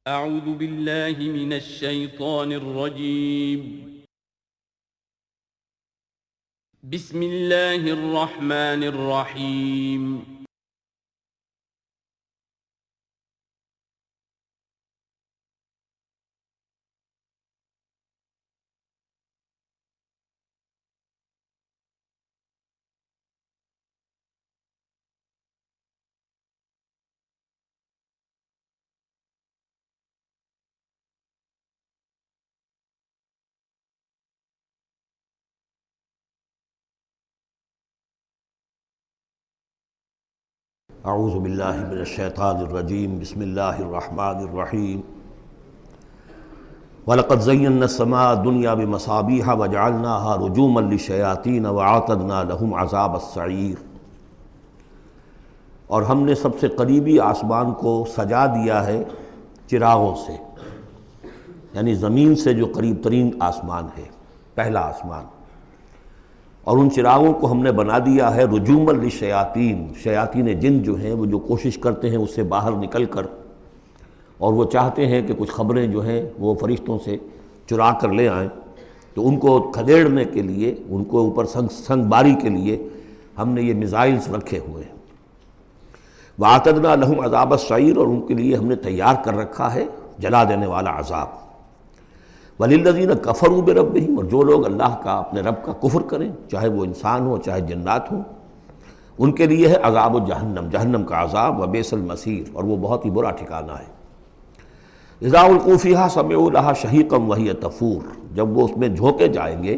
اعوذ باللہ من الشیطان الرجیم بسم اللہ الرحمن الرحیم اعوذ باللہ من الشیطان الرجیم بسم اللہ الرحمن الرحیم وَلَقَدْ زَيَّنَّا السَّمَاءَ الدُّنْيَا بِمَصَابِيحَ وَجَعَلْنَاهَا رُجُومًا لِلشَّيَاطِينَ وَأَعْتَدْنَا لَهُمْ عَذَابَ السَّعِيرِ۔ اور ہم نے سب سے قریبی آسمان کو سجا دیا ہے چراغوں سے، یعنی زمین سے جو قریب ترین آسمان ہے، پہلا آسمان، اور ان چراغوں کو ہم نے بنا دیا ہے رجوما للشیاطین، شیاطین جن جو ہیں وہ جو کوشش کرتے ہیں اس سے باہر نکل کر، اور وہ چاہتے ہیں کہ کچھ خبریں جو ہیں وہ فرشتوں سے چرا کر لے آئیں، تو ان کو کھدیڑنے کے لیے، ان کو اوپر سنگ باری کے لیے ہم نے یہ میزائلز رکھے ہوئے ہیں۔ وَأَعْتَدْنَا لَهُمْ عَذَابَ السَّعِيرِ، اور ان کے لیے ہم نے تیار کر رکھا ہے جلا دینے والا عذاب۔ وَلِلَّذِينَ كَفَرُوا بِرَبِّهِمْ، اور جو لوگ اللہ کا، اپنے رب کا کفر کریں، چاہے وہ انسان ہو چاہے جنات ہوں، ان کے لیے ہے عذاب جہنم، جہنم کا عذاب، وَبِئْسَ الْمَصِيرُ، اور وہ بہت ہی برا ٹھکانہ ہے۔ اِذَا أُلْقُوا فِيهَا سَمِعُوا لَهَا شَهِيقًا وَهِيَ تَفُورُ، جب وہ اس میں جھونکے جائیں گے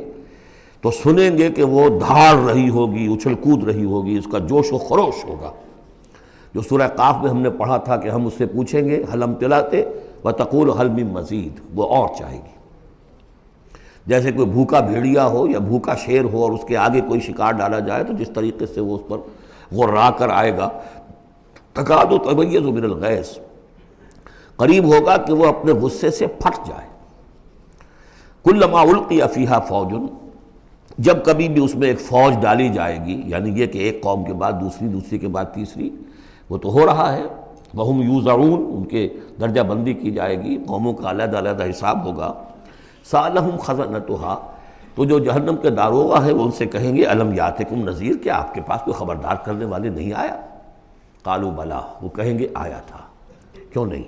تو سنیں گے کہ وہ دھاڑ رہی ہوگی، اچھل کود رہی ہوگی، اس کا جوش و خروش ہوگا، جو سورہ قاف میں ہم نے پڑھا تھا کہ ہم اس سے پوچھیں گے هَلْ امْتَلَأْتِ وَتَقُولُ هَلْ مِن مَزِيدٍ، وہ اور چاہے گی۔ جیسے کوئی بھوکا بھیڑیا ہو یا بھوکا شیر ہو اور اس کے آگے کوئی شکار ڈالا جائے تو جس طریقے سے وہ اس پر غرا کر آئے گا، تکاد تمیز من الغیظ، قریب ہوگا کہ وہ اپنے غصے سے پھٹ جائے۔ کلما القی فیہا فوج، جب کبھی بھی اس میں ایک فوج ڈالی جائے گی، یعنی یہ کہ ایک قوم کے بعد دوسری، دوسری کے بعد تیسری، وہ تو ہو رہا ہے، وہم یوزعون، ان کے درجہ بندی کی جائے گی، قوموں کا علیحدہ علیحدہ حساب ہوگا۔ سألہم خزنتہا، تو جو جہنم کے داروغہ ہے وہ ان سے کہیں گے الم یاتکم نذیر، کیا آپ کے پاس کوئی خبردار کرنے والے نہیں آیا؟ قالوا بلا، وہ کہیں گے آیا تھا، کیوں نہیں؟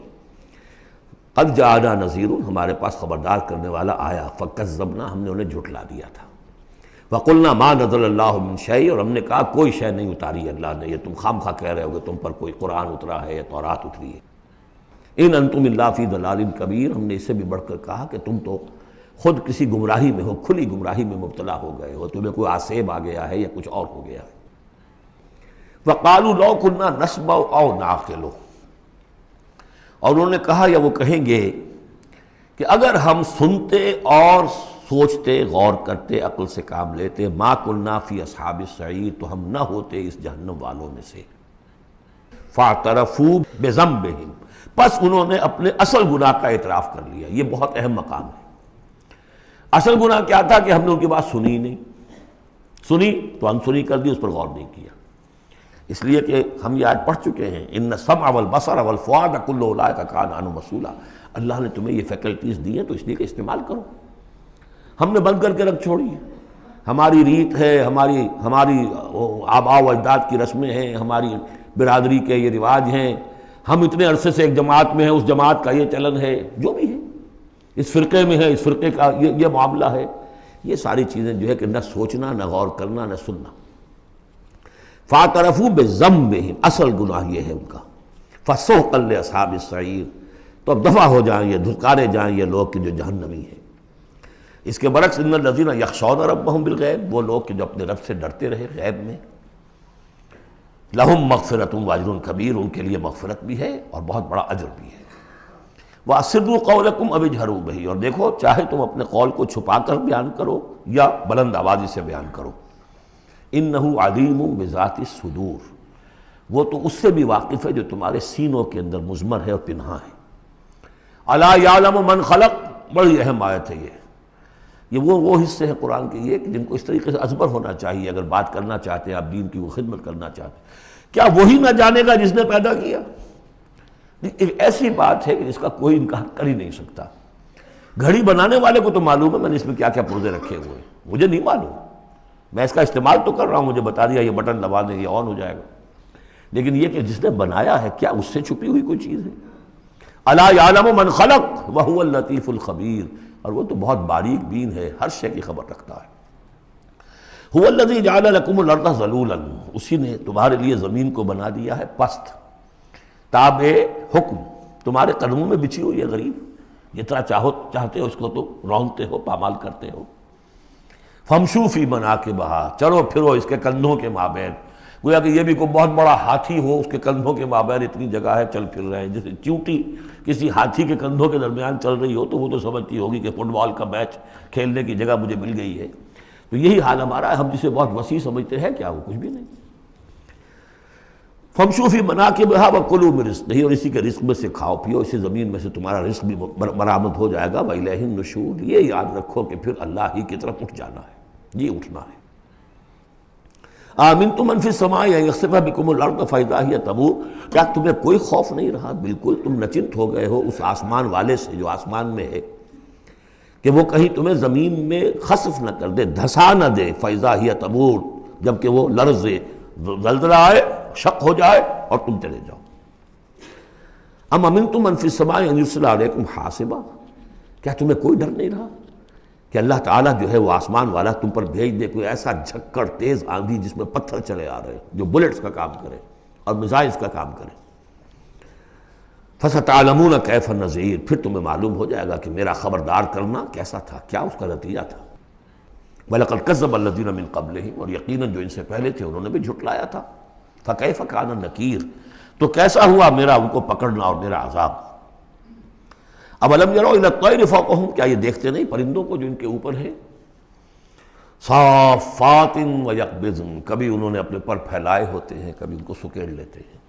قد جاءنا نذیر، ہمارے پاس خبردار کرنے والا آیا، فکذبنا، ہم نے انہیں جھٹلا دیا تھا۔ وقلنا ما نزل اللہ من شیء، اور ہم نے کہا کوئی شے نہیں اتاری اللہ نے، یہ تم خام خواہ کہہ رہے ہو کہ تم پر کوئی قرآن اترا ہے یا تورات اتری ہے۔ ان انتم الا فی ضلال کبیر، ہم نے اس سے بھی بڑھ کر کہا کہ تم تو خود کسی گمراہی میں ہو، کھلی گمراہی میں مبتلا ہو گئے ہو، تمہیں کوئی آسیب آ گیا ہے یا کچھ اور ہو گیا ہے۔ وقالوا لو كنا نسمع او نعقل، اور انہوں نے کہا یا وہ کہیں گے کہ اگر ہم سنتے اور سوچتے، غور کرتے، عقل سے کام لیتے، ما كنا فی اصحاب السعیر، تو ہم نہ ہوتے اس جہنم والوں میں سے۔ فاعترفوا بذنبہم، پس انہوں نے اپنے اصل گناہ کا اعتراف کر لیا۔ یہ بہت اہم مقام ہے۔ اصل گناہ کیا تھا کہ ہم نے ان کی بات سنی نہیں، سنی تو انسنی کر دی، اس پر غور نہیں کیا۔ اس لیے کہ ہم یہ آج پڑھ چکے ہیں ان السمع والبصر والفؤاد کل اولئک کان عنہ مسئولا، اللہ نے تمہیں یہ فیکلٹیز دی ہیں تو اس لیے کہ استعمال کرو۔ ہم نے بند کر کے رکھ چھوڑی ہے، ہماری ریت ہے، ہماری آباء و اجداد کی رسمیں ہیں، ہماری برادری کے یہ رواج ہیں، ہم اتنے عرصے سے ایک جماعت میں ہیں، اس جماعت کا یہ چلن ہے، جو بھی ہے، اس فرقے میں ہے، اس فرقے کا یہ معاملہ ہے، یہ ساری چیزیں جو ہے کہ نہ سوچنا، نہ غور کرنا، نہ سننا۔ فاعترفوا بذنبہم، اصل گناہ یہ ہے ان کا۔ فسحقا لاصحاب السعیر، تو اب دفع ہو جائیں، یہ دھتکارے جائیں یہ لوگ کہ جو جہنمی ہیں۔ اس کے برعکس ان الذین یخشون ربہم بالغیب، وہ لوگ کہ جو اپنے رب سے ڈرتے رہے غیب میں، لہم مغفرۃ واجر کبیر، ان کے لیے مغفرت بھی ہے اور بہت بڑا اجر بھی ہے۔ وَأَسِرُّوا قَوْلَكُمْ أَوِ اجْهَرُوا بِهِ، اور دیکھو چاہے تم اپنے قول کو چھپا کر بیان کرو یا بلند آوازی سے بیان کرو۔ إِنَّهُ عَلِيمٌ بِذَاتِ الصُّدُورِ، وہ تو اس سے بھی واقف ہے جو تمہارے سینوں کے اندر مضمر ہے اور پنہاں ہے۔ أَلَا يَعْلَمُ مَنْ خَلَقَ، بڑی اہم آیت ہے یہ وہ حصے ہیں قرآن کے یہ کہ جن کو اس طریقے سے ازبر ہونا چاہیے اگر بات کرنا چاہتے ہیں، آپ دین کی وہ خدمت کرنا چاہتے ہیں۔ کیا وہی نہ جانے گا جس نے پیدا کیا؟ ایک ایسی بات ہے کہ جس کا کوئی انکار کر ہی نہیں سکتا۔ گھڑی بنانے والے کو تو معلوم ہے میں نے اس میں کیا کیا پرزے رکھے ہوئے ہیں، مجھے نہیں معلوم، میں اس کا استعمال تو کر رہا ہوں، مجھے بتا دیا یہ بٹن دبا دیں یہ آن ہو جائے گا، لیکن یہ کہ جس نے بنایا ہے کیا اس سے چھپی ہوئی کوئی چیز ہے؟ الا یعلم من خلق وہو اللطیف الخبیر، اور وہ تو بہت باریک بین ہے، ہر شے کی خبر رکھتا ہے۔ هو الذی جعل لکم الارض ذلولا، اسی نے تمہارے لیے زمین کو بنا دیا ہے پست، تابع حکم، تمہارے قدموں میں بچھی ہوئی ہے غریب، جتنا چاہتے ہو اس کو تو رونتے ہو، پامال کرتے ہو۔ فمشوا فی مناکبہا، چلو پھرو اس کے کندھوں کے مابین، گویا کہ یہ بھی کوئی بہت بڑا ہاتھی ہو، اس کے کندھوں کے مابین اتنی جگہ ہے، چل پھر رہے ہیں، جیسے چیونٹی کسی ہاتھی کے کندھوں کے درمیان چل رہی ہو تو وہ تو سمجھتی ہوگی کہ فٹ بال کا میچ کھیلنے کی جگہ مجھے مل گئی ہے۔ تو یہی حال ہمارا ہے، ہم جسے بہت وسیع سمجھتے ہیں کیا وہ کچھ بھی نہیں۔ فمشوا فی مناکبہا وکلوا من رزقہ، اور اسی کے رزق میں سے کھاؤ پیو، اسی زمین میں سے تمہارا رزق بھی برآمد ہو جائے گا، وإلیہ النشور، یہ یاد رکھو کہ پھر اللہ ہی کی طرف اٹھ جانا ہے، یہ اٹھنا ہے۔ آمنتم من فی السماء ان یخسف بکم الارض فاذا ہی تمور، کیا تمہیں کوئی خوف نہیں رہا؟ بالکل تم نچنت ہو گئے ہو اس آسمان والے سے جو آسمان میں ہے کہ وہ کہیں تمہیں زمین میں خسف نہ کر دے، دھسا نہ دے، فاذا ہی تمور، جبکہ وہ لرزے، زلزلہ آئے، شق ہو جائے اور تم چلے جاؤ۔ ام امنتم من فی السماء ان یرسل علیکم حاصبا، کیا تمہیں کوئی ڈر نہیں رہا کہ اللہ تعالیٰ جو ہے وہ آسمان والا تم پر بھیج دے کوئی ایسا جھکڑ تیز آندھی جس میں پتھر چلے آ رہے ہیں، جو بلٹس کا کام کرے اور میزائلز کا کام کرے۔ فَسَتَعْلَمُونَ كَيْفَ النَّذِيرُ، پھر تمہیں معلوم ہو جائے گا کہ میرا خبردار کرنا کیسا تھا، کیا اس کا نتیجہ تھا۔ وَلَقَدْ كَذَّبَ الَّذِينَ مِن قَبْلِهِمْ، اور یقیناً جو ان سے پہلے تھے انہوں نے بھی جھٹلایا تھا۔ فَكَيْفَ كَانَ نَكِيرٌ، تو کیسا ہوا میرا ان کو پکڑنا اور میرا عذاب۔ اَوَلَمْ يَرَوْا إِلَى الطَّيْرِ فَوْقَهُمْ، کیا یہ دیکھتے نہیں پرندوں کو جو ان کے اوپر ہے؟ صافات ویقبضن، کبھی انہوں نے اپنے پر پھیلائے ہوتے ہیں، کبھی ان کو سکیڑ لیتے ہیں۔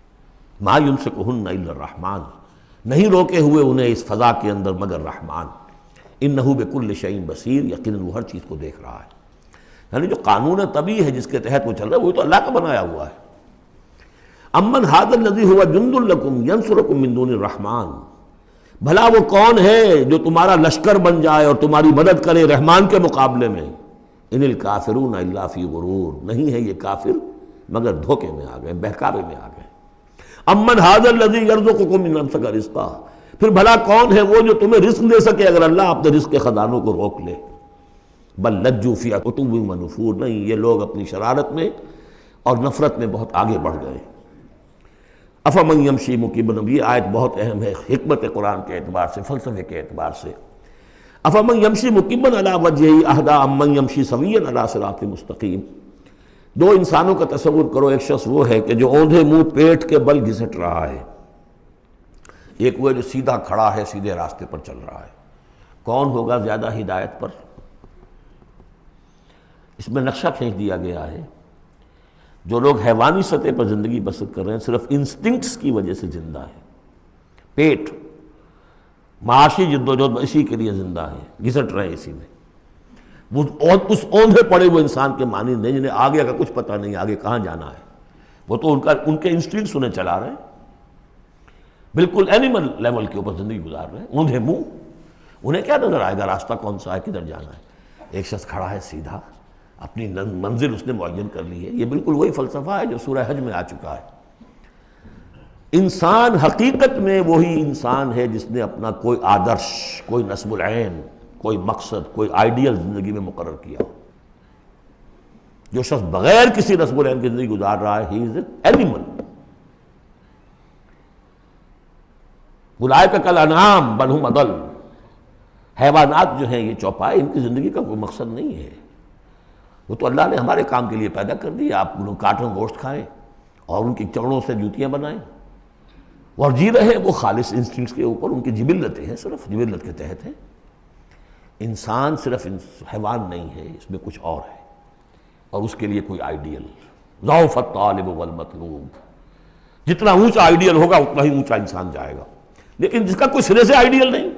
ما یمسکہن الا الرحمن، نہیں روکے ہوئے انہیں اس فضا کے اندر مگر رحمان۔ انہ بکل شیء بصیر، یقیناً وہ ہر چیز کو دیکھ رہا ہے۔ یعنی جو قانون طبیعی ہے جس کے تحت وہ چل رہا ہے وہ تو اللہ کا بنایا ہوا ہے۔ امن ھذا الذی هو جند لکم ینصرکم من دون الرحمن، بھلا وہ کون ہے جو تمہارا لشکر بن جائے اور تمہاری مدد کرے رحمان کے مقابلے میں؟ ان الکافرون الا فی غرور، نہیں ہے یہ کافر مگر دھوکے میں آ گئے، بہکاوے میں آ گئے۔ امن ھذا الذی یرزقکم من امسک رزقہ، پھر بھلا کون ہے وہ جو تمہیں رزق دے سکے اگر اللہ اپنے رزق کے خزانوں کو روک لے؟ بل لجوا فی عتو و نفور، نہیں یہ لوگ اپنی شرارت میں اور نفرت میں بہت آگے بڑھ گئے۔ افمن یمشی مکبا، یہ آیت بہت اہم ہے حکمت قرآن کے اعتبار سے، فلسفے کے اعتبار سے۔ افمن یمشی مکبا علی وجہہ اہدی امن یمشی سویا علی صراط مستقیم، دو انسانوں کا تصور کرو، ایک شخص وہ ہے کہ جو اوندھے منہ پیٹ کے بل گھسٹ رہا ہے، ایک وہ جو سیدھا کھڑا ہے سیدھے راستے پر چل رہا ہے۔ کون ہوگا زیادہ ہدایت پر؟ اس میں نقشہ کھینچ دیا گیا ہے، جو لوگ حیوانی سطح پر زندگی بسر کر رہے ہیں صرف انسٹنکٹس کی وجہ سے زندہ ہیں، پیٹ معاشی جدوجہد اسی کے لیے زندہ ہیں، گھسٹ رہے ہیں اسی میں۔ وہ اس اوندھے پڑے ہوئے انسان کے مانند نہیں جنہیں آگے کا کچھ پتہ نہیں آگے کہاں جانا ہے، وہ تو ان کے انسٹنکٹس انہیں چلا رہے ہیں، بالکل اینیمل لیول کے اوپر زندگی گزار رہے ہیں، اوندھے منہ، انہیں کیا نظر آئے گا راستہ کون سا ہے، کدھر جانا ہے۔ ایک شخص کھڑا ہے سیدھا، اپنی منزل اس نے معین کر لی ہے۔ یہ بالکل وہی فلسفہ ہے جو سورہ حج میں آ چکا ہے۔ انسان حقیقت میں وہی انسان ہے جس نے اپنا کوئی آدرش، کوئی نصب العین، کوئی مقصد، کوئی آئیڈیل زندگی میں مقرر کیا۔ جو شخص بغیر کسی نصب العین کی زندگی گزار رہا ہے، ہی از این اینیمل۔ اولئک کالانعام بل ھم اضل، حیوانات جو ہیں یہ چوپائے، ان کی زندگی کا کوئی مقصد نہیں ہے۔ وہ تو اللہ نے ہمارے کام کے لیے پیدا کر دی، آپ لوگ کاٹوں گوشت کھائیں اور ان کی چمڑوں سے جوتیاں بنائیں اور جی رہے ہیں وہ خالص انسٹنکٹس کے اوپر، ان کی جبلتیں ہیں، صرف جبلت کے تحت ہیں۔ انسان صرف حیوان نہیں ہے، اس میں کچھ اور ہے، اور اس کے لیے کوئی آئیڈیل۔ ضعف الطالب والمطلوب، جتنا اونچا آئیڈیل ہوگا اتنا ہی اونچا انسان جائے گا، لیکن جس کا کوئی سرے سے آئیڈیل نہیں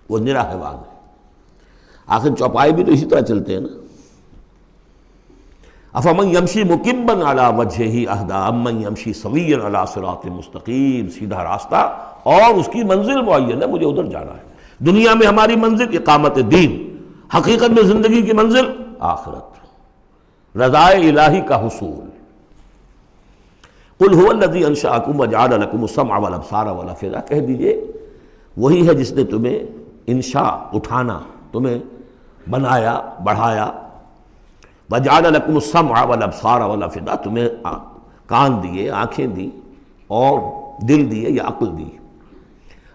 وہ نرا حیوان ہے۔ آخر چوپائے بھی تو اسی طرح چلتے ہیں نا۔ افمن یمشی مکبا علی وجہہ اہدی امن یمشی سویا علی صراط مستقیم، سیدھا راستہ اور اس کی منزل معین ہے، مجھے ادھر جانا ہے۔ دنیا میں ہماری منزل اقامت دین، حقیقت میں زندگی کی منزل آخرت، رضائے الہی کا حصول۔ قل هو الذی انشأکم وجعل لکم السمع والابصار والافئدہ، کہہ دیجئے وہی ہے جس نے تمہیں انشاء اٹھانا، تمہیں بنایا بڑھایا، وجعل لکم السمع والابصار والافئدہ، تمہیں کان دیے، آنکھیں دی اور دل دیے یا عقل دی۔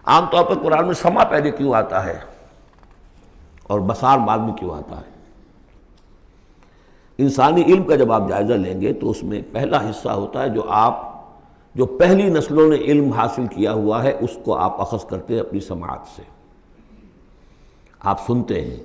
عام طور پر قرآن میں سمع پہلے کیوں آتا ہے اور بصار بعد میں کیوں آتا ہے؟ انسانی علم کا جب آپ جائزہ لیں گے تو اس میں پہلا حصہ ہوتا ہے جو پہلی نسلوں نے علم حاصل کیا ہوا ہے، اس کو آپ اخذ کرتے ہیں اپنی سماعت سے۔ آپ سنتے ہیں،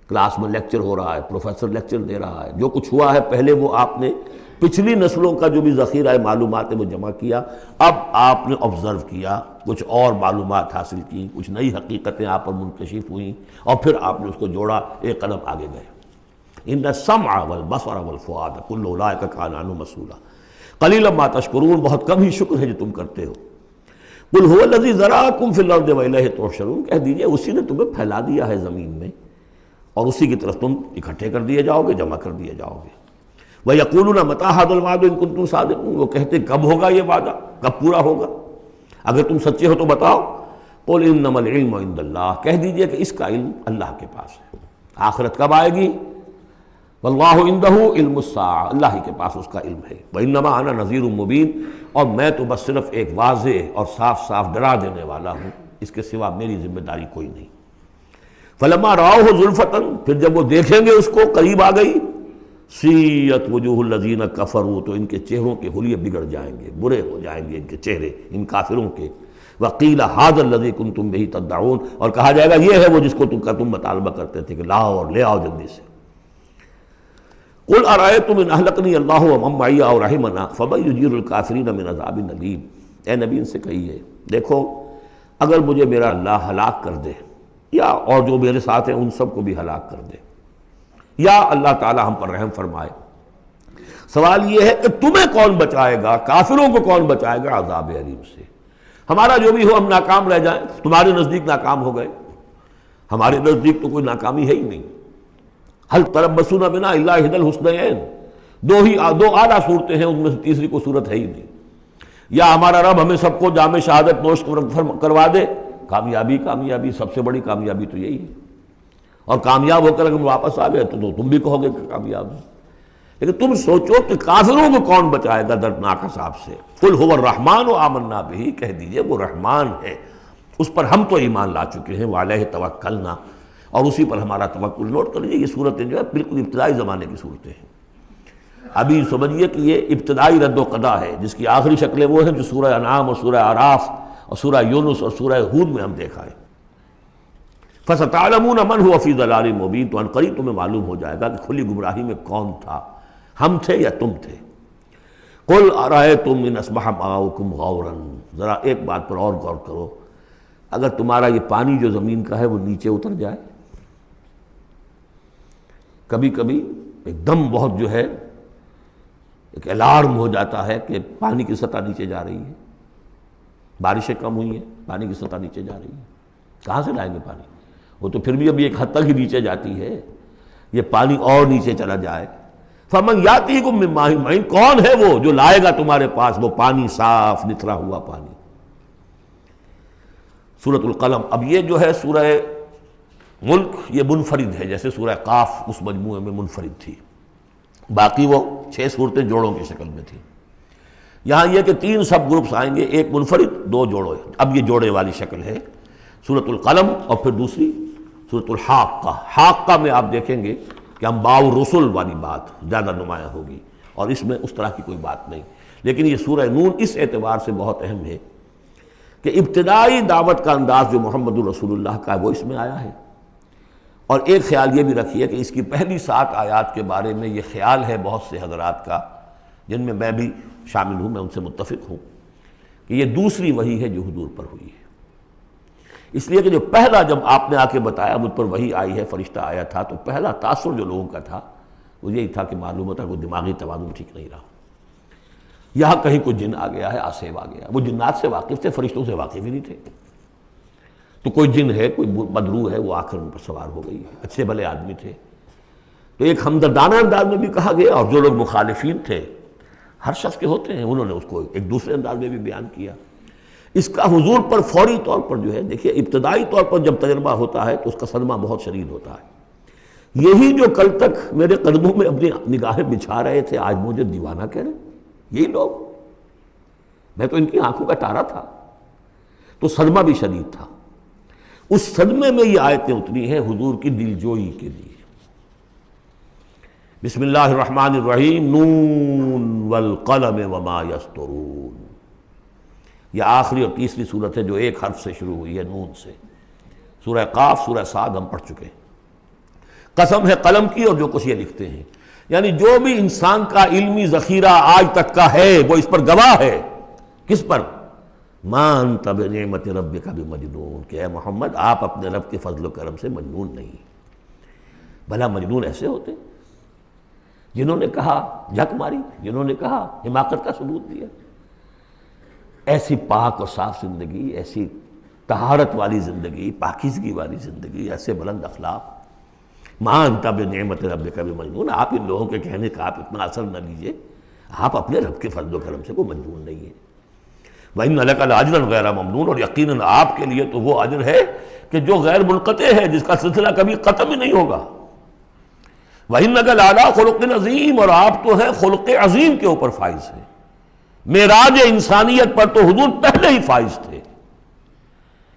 کلاس میں لیکچر ہو رہا ہے، پروفیسر لیکچر دے رہا ہے، جو کچھ ہوا ہے پہلے وہ آپ نے پچھلی نسلوں کا جو بھی ذخیرہ معلومات ہے وہ جمع کیا، اب آپ نے آبزرو کیا، کچھ اور معلومات حاصل کی، کچھ نئی حقیقتیں آپ پر منکشف ہوئیں اور پھر آپ نے اس کو جوڑا، ایک قدم آگے گئے۔ ان السمع والبصر والفؤاد کل اولئک کان عنہ مسئولا قلیلا ما تشکرون، بہت کم ہی شکر ہے جو تم کرتے ہو۔ قل هو الذی ذرأکم فی الارض والیہ تحشرون، کہہ دیجئے اسی نے تمہیں پھیلا دیا ہے زمین میں اور اسی کی طرف تم اکٹھے کر دیے جاؤ گے، جمع کر دیے جاؤ گے۔ وَيَقُولُونَ مَتَىٰ هَٰذَا الْوَعْدُ إِن كُنتُمْ صَادِقِينَ، وہ کہتے کب ہوگا یہ وعدہ، کب پورا ہوگا، اگر تم سچے ہو تو بتاؤ۔ قُلْ إِنَّمَا الْعِلْمُ عِندَ اللَّهِ، کہہ دیجئے کہ اس کا علم اللہ کے پاس ہے، آخرت کب آئے گی؟ وَاللَّهُ عِندَهُ عِلْمُ السَّاعَةِ، اللہ ہی کے پاس اس کا علم ہے۔ وَإِنَّمَا أَنَا نَذِيرٌ مُّبِينٌ، اور میں تو بس صرف ایک واضح اور صاف صاف ڈرا دینے والا ہوں، اس کے سوا میری ذمہ داری کوئی نہیں۔ فَلَمَّا رَأَوْهُ زُلْفَةً، پھر جب وہ دیکھیں گے اس کو، قریب آ گئی، سیئت وجوہ الذین کفروا، تو ان کے چہروں کے حلیے بگڑ جائیں گے، برے ہو جائیں گے ان کے چہرے، ان کافروں کے۔ وقیل ھذا الذی کنتم بہ تدعون، اور کہا جائے گا یہ ہے وہ جس کو تم مطالبہ کرتے تھے کہ لاؤ اور لے آؤ جلدی سے۔ قل ارأیتم ان اہلکنی اللہ ومن معی او رحمنا فمن یجیر الکافرین من عذاب الیم، اے نبی ان سے کہیے دیکھو اگر مجھے میرا اللہ ہلاک کر دے یا اور جو میرے ساتھ ہیں ان سب کو بھی ہلاک کر دے، یا اللہ تعالی ہم پر رحم فرمائے، سوال یہ ہے کہ تمہیں کون بچائے گا، کافروں کو کون بچائے گا عذاب علیم سے؟ ہمارا جو بھی ہو ہم ناکام رہ جائیں، تمہارے نزدیک ناکام ہو گئے، ہمارے نزدیک تو کوئی ناکامی ہے ہی نہیں۔ حل تربصون بنا الا احدی الحسنیین، دو اعلیٰ صورتیں ہیں، ان میں سے تیسری کوئی صورت ہے ہی نہیں۔ یا ہمارا رب ہمیں سب کو جام شہادت نوش کروا دے، کامیابی کامیابی، سب سے بڑی کامیابی تو یہی ہے، اور کامیاب ہو کر اگر واپس آ گئے تو تم بھی کہو گے کہ کامیاب ہے۔ لیکن تم سوچو کہ کافروں کو کون بچائے گا دردناک عذاب سے۔ قل هو الرحمن آمنا بہ، کہہ دیجئے وہ رحمان ہے، اس پر ہم تو ایمان لا چکے ہیں، وعلیہ توکلنا، اور اسی پر ہمارا توکل۔ نوٹ کر لیجیے یہ صورتیں جو ہے بالکل ابتدائی زمانے کی صورتیں ہیں۔ ابھی سمجھیے کہ یہ ابتدائی رد و قضا ہے، جس کی آخری شکلیں وہ ہیں جو سورہ انعام اور سورہ اعراف اور سورہ یونس اور سورہ ہود میں ہم دیکھا ہے۔ فَسَتَعْلَمُونَ مَنْ هُوَ فِي ضَلَالٍ مُبِينٍ، تو عنقریب تمہیں معلوم ہو جائے گا کہ کھلی گمراہی میں کون تھا، ہم تھے یا تم تھے۔ قُلْ أَرَأَيْتُمْ إِنْ أَصْبَحَ مَاؤُكُمْ غَوْرًا، ذرا ایک بات پر اور غور کرو، اگر تمہارا یہ پانی جو زمین کا ہے وہ نیچے اتر جائے، کبھی کبھی ایک دم بہت جو ہے ایک الارم ہو جاتا ہے کہ پانی کی سطح نیچے جا رہی ہے، بارشیں کم ہوئی ہیں، پانی کی سطح نیچے جا رہی ہے، کہاں سے لائیں گے پانی؟ وہ تو پھر بھی ابھی ایک حد تک ہی نیچے جاتی ہے، یہ پانی اور نیچے چلا جائے۔ فَمَنْ يَأْتِيكُم مِّن مَّاءٍ مَّعِينٍ، کون ہے وہ جو لائے گا تمہارے پاس وہ پانی، صاف نتھرا ہوا پانی۔ سورۃ القلم، اب یہ جو ہے سورہ ملک یہ منفرد ہے، جیسے سورہ قاف اس مجموعے میں منفرد تھی، باقی وہ 6 صورتیں جوڑوں کی شکل میں تھیں۔ یہاں یہ کہ 3 سب گروپس آئیں گے، ایک منفرد 2 جوڑے، اب یہ جوڑے والی شکل ہے سورۃ القلم، اور پھر دوسری سورۃ الحاقہ۔ حاقہ میں آپ دیکھیں گے کہ انباء الرسل والی بات زیادہ نمایاں ہوگی، اور اس میں اس طرح کی کوئی بات نہیں۔ لیکن یہ سورہ نون اس اعتبار سے بہت اہم ہے کہ ابتدائی دعوت کا انداز جو محمد الرسول اللہ کا ہے وہ اس میں آیا ہے۔ اور ایک خیال یہ بھی رکھیے کہ اس کی پہلی 7 آیات کے بارے میں یہ خیال ہے بہت سے حضرات کا، جن میں میں بھی شامل ہوں، میں ان سے متفق ہوں، کہ یہ دوسری وحی ہے جو حضور پر ہوئی ہے۔ اس لیے کہ جو پہلا جب آپ نے آ کے بتایا مجھ پر وحی آئی ہے، فرشتہ آیا تھا، تو پہلا تاثر جو لوگوں کا تھا وہ یہی تھا کہ معلوم ہوتا کوئی دماغی توازن ٹھیک نہیں رہا، یہاں کہیں کوئی جن آ گیا ہے، آسیب آ گیا۔ وہ جنات سے واقف تھے، فرشتوں سے واقف ہی نہیں تھے، تو کوئی جن ہے، کوئی بدرو ہے، وہ آ کر ان پر سوار ہو گئی ہے۔ اچھے بھلے آدمی تھے، تو ایک ہمدردانہ انداز میں بھی کہا گیا، اور جو لوگ مخالفین تھے، ہر شخص کے ہوتے ہیں، انہوں نے اس کو ایک دوسرے انداز میں بھی بیان کیا۔ اس کا حضور پر فوری طور پر جو ہے، دیکھیے ابتدائی طور پر جب تجربہ ہوتا ہے تو اس کا صدمہ بہت شدید ہوتا ہے۔ یہی جو کل تک میرے قدموں میں اپنی نگاہیں بچھا رہے تھے، آج مجھے دیوانہ کہہ رہے، یہی لوگ، میں تو ان کی آنکھوں کا تارا تھا۔ تو صدمہ بھی شدید تھا۔ اس صدمے میں یہ آیتیں اتری ہیں حضور کی دلجوئی کے لیے۔ بسم اللہ الرحمن الرحیم، نون والقلم وما یسطرون، یہ آخری اور تیسری صورت ہے جو ایک حرف سے شروع ہوئی ہے، نون سے۔ سورہ قاف، سورہ صاد ہم پڑھ چکے ہیں۔ قسم ہے قلم کی اور جو کچھ یہ لکھتے ہیں، یعنی جو بھی انسان کا علمی ذخیرہ آج تک کا ہے وہ اس پر گواہ ہے۔ کس پر؟ ما انت بنعمت ربک بمجنون، کہ اے محمد آپ اپنے رب کے فضل و کرم سے مجنون نہیں۔ بھلا مجنون ایسے ہوتے جنہوں نے کہا جھک ماری، جنہوں نے کہا حماقت کا ثبوت دیا۔ ایسی پاک اور صاف زندگی، ایسی طہارت والی زندگی، پاکیزگی والی زندگی، ایسے بلند اخلاق، ما انت بنعمت ربک بمجنون، آپ ان لوگوں کے کہنے کا آپ اتنا اثر نہ لیجئے، آپ اپنے رب کے فضل و کرم سے کوئی مجنون نہیں ہے۔ وَإِنَّ لَكَ لَأَجْرًا غَيْرَ مَمْنُونٍ، اور یقیناً آپ کے لیے تو وہ اجر ہے کہ جو غیر منقطع ہے، جس کا سلسلہ کبھی ختم ہی نہیں ہوگا۔ وَإِنَّكَ لَعَلَىٰ خُلُقٍ عَظِيمٍ، اور آپ تو ہے خلق عظیم کے اوپر فائز ہیں۔ معراج انسانیت پر تو حضور پہلے ہی فائز تھے۔